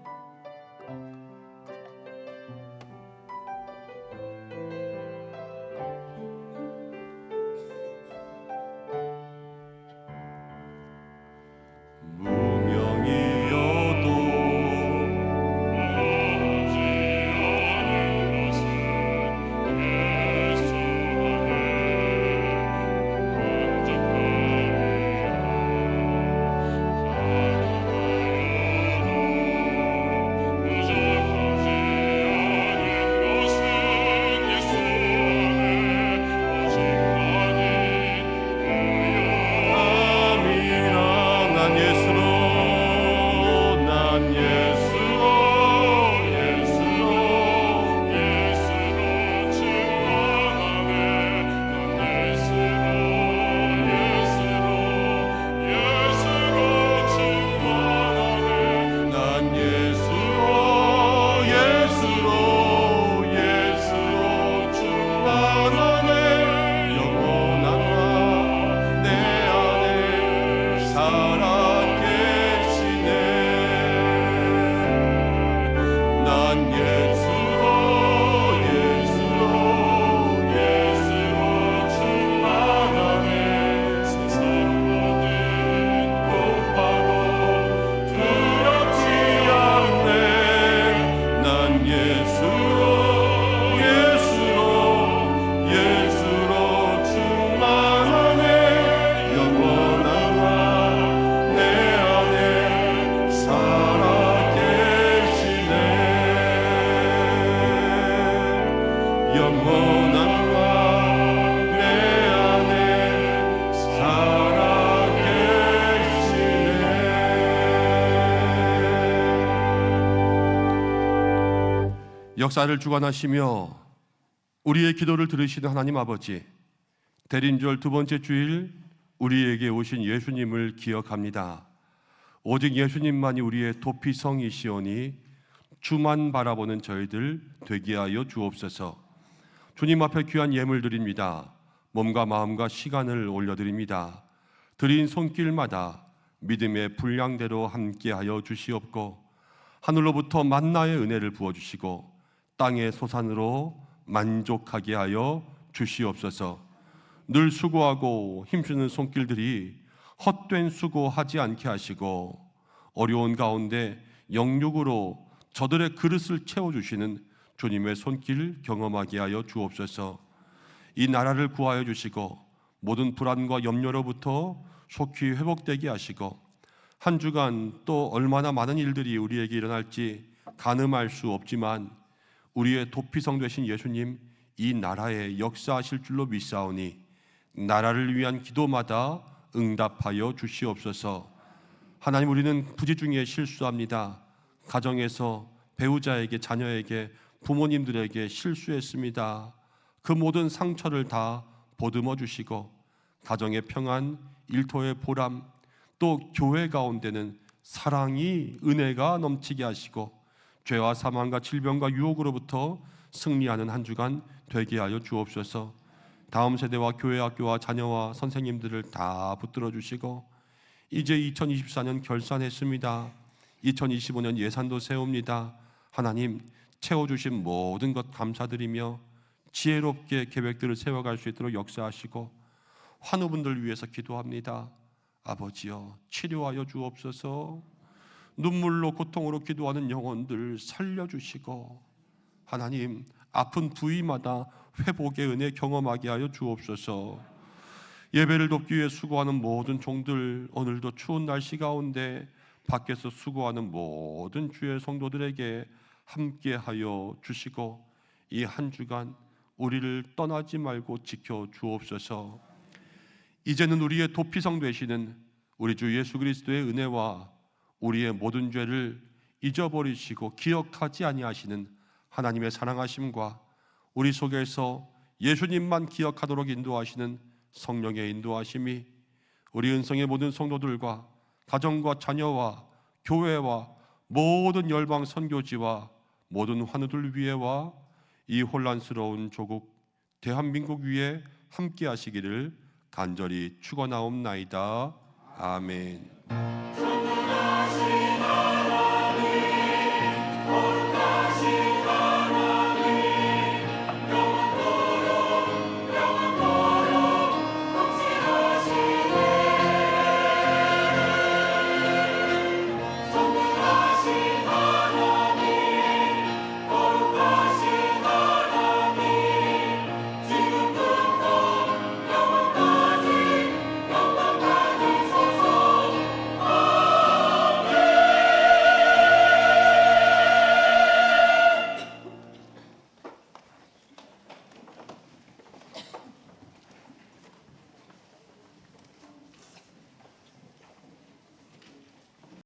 역사를 주관하시며 우리의 기도를 들으시는 하나님 아버지, 대린절 두 번째 주일 우리에게 오신 예수님을 기억합니다. 오직 예수님만이 우리의 도피성이시오니 주만 바라보는 저희들 되게 하여 주옵소서. 주님 앞에 귀한 예물 드립니다. 몸과 마음과 시간을 올려드립니다. 드린 손길마다 믿음의 분량대로 함께하여 주시옵고 하늘로부터 만나의 은혜를 부어주시고 땅의 소산으로 만족하게 하여 주시옵소서. 늘 수고하고 힘쓰는 손길들이 헛된 수고하지 않게 하시고 어려운 가운데 영육으로 저들의 그릇을 채워주시는 주님의 손길 경험하게 하여 주옵소서. 이 나라를 구하여 주시고 모든 불안과 염려로부터 속히 회복되게 하시고 한 주간 또 얼마나 많은 일들이 우리에게 일어날지 가늠할 수 없지만 우리의 도피성 되신 예수님 이 나라에 역사하실 줄로 믿사오니 나라를 위한 기도마다 응답하여 주시옵소서. 하나님, 우리는 부지 중에 실수합니다. 가정에서 배우자에게, 자녀에게, 부모님들에게 실수했습니다. 그 모든 상처를 다 보듬어 주시고 가정의 평안, 일터의 보람, 또 교회 가운데는 사랑이, 은혜가 넘치게 하시고 죄와 사망과 질병과 유혹으로부터 승리하는 한 주간 되게 하여 주옵소서. 다음 세대와 교회, 학교와 자녀와 선생님들을 다 붙들어 주시고 이제 2024년 결산했습니다. 2025년 예산도 세웁니다. 하나님 채워주신 모든 것 감사드리며 지혜롭게 계획들을 세워갈 수 있도록 역사하시고 환우분들 위해서 기도합니다. 아버지여 치료하여 주옵소서. 눈물로 고통으로 기도하는 영혼들 살려주시고 하나님 아픈 부위마다 회복의 은혜 경험하게 하여 주옵소서. 예배를 돕기 위해 수고하는 모든 종들, 오늘도 추운 날씨 가운데 밖에서 수고하는 모든 주의 성도들에게 함께하여 주시고 이 한 주간 우리를 떠나지 말고 지켜 주옵소서. 이제는 우리의 도피성 되시는 우리 주 예수 그리스도의 은혜와 우리의 모든 죄를 잊어버리시고 기억하지 아니하시는 하나님의 사랑하심과 우리 속에서 예수님만 기억하도록 인도하시는 성령의 인도하심이 우리 은성의 모든 성도들과 가정과 자녀와 교회와 모든 열방 선교지와 모든 환우들 위에와 이 혼란스러운 조국 대한민국 위에 함께 하시기를 간절히 축원하옵나이다. 아멘.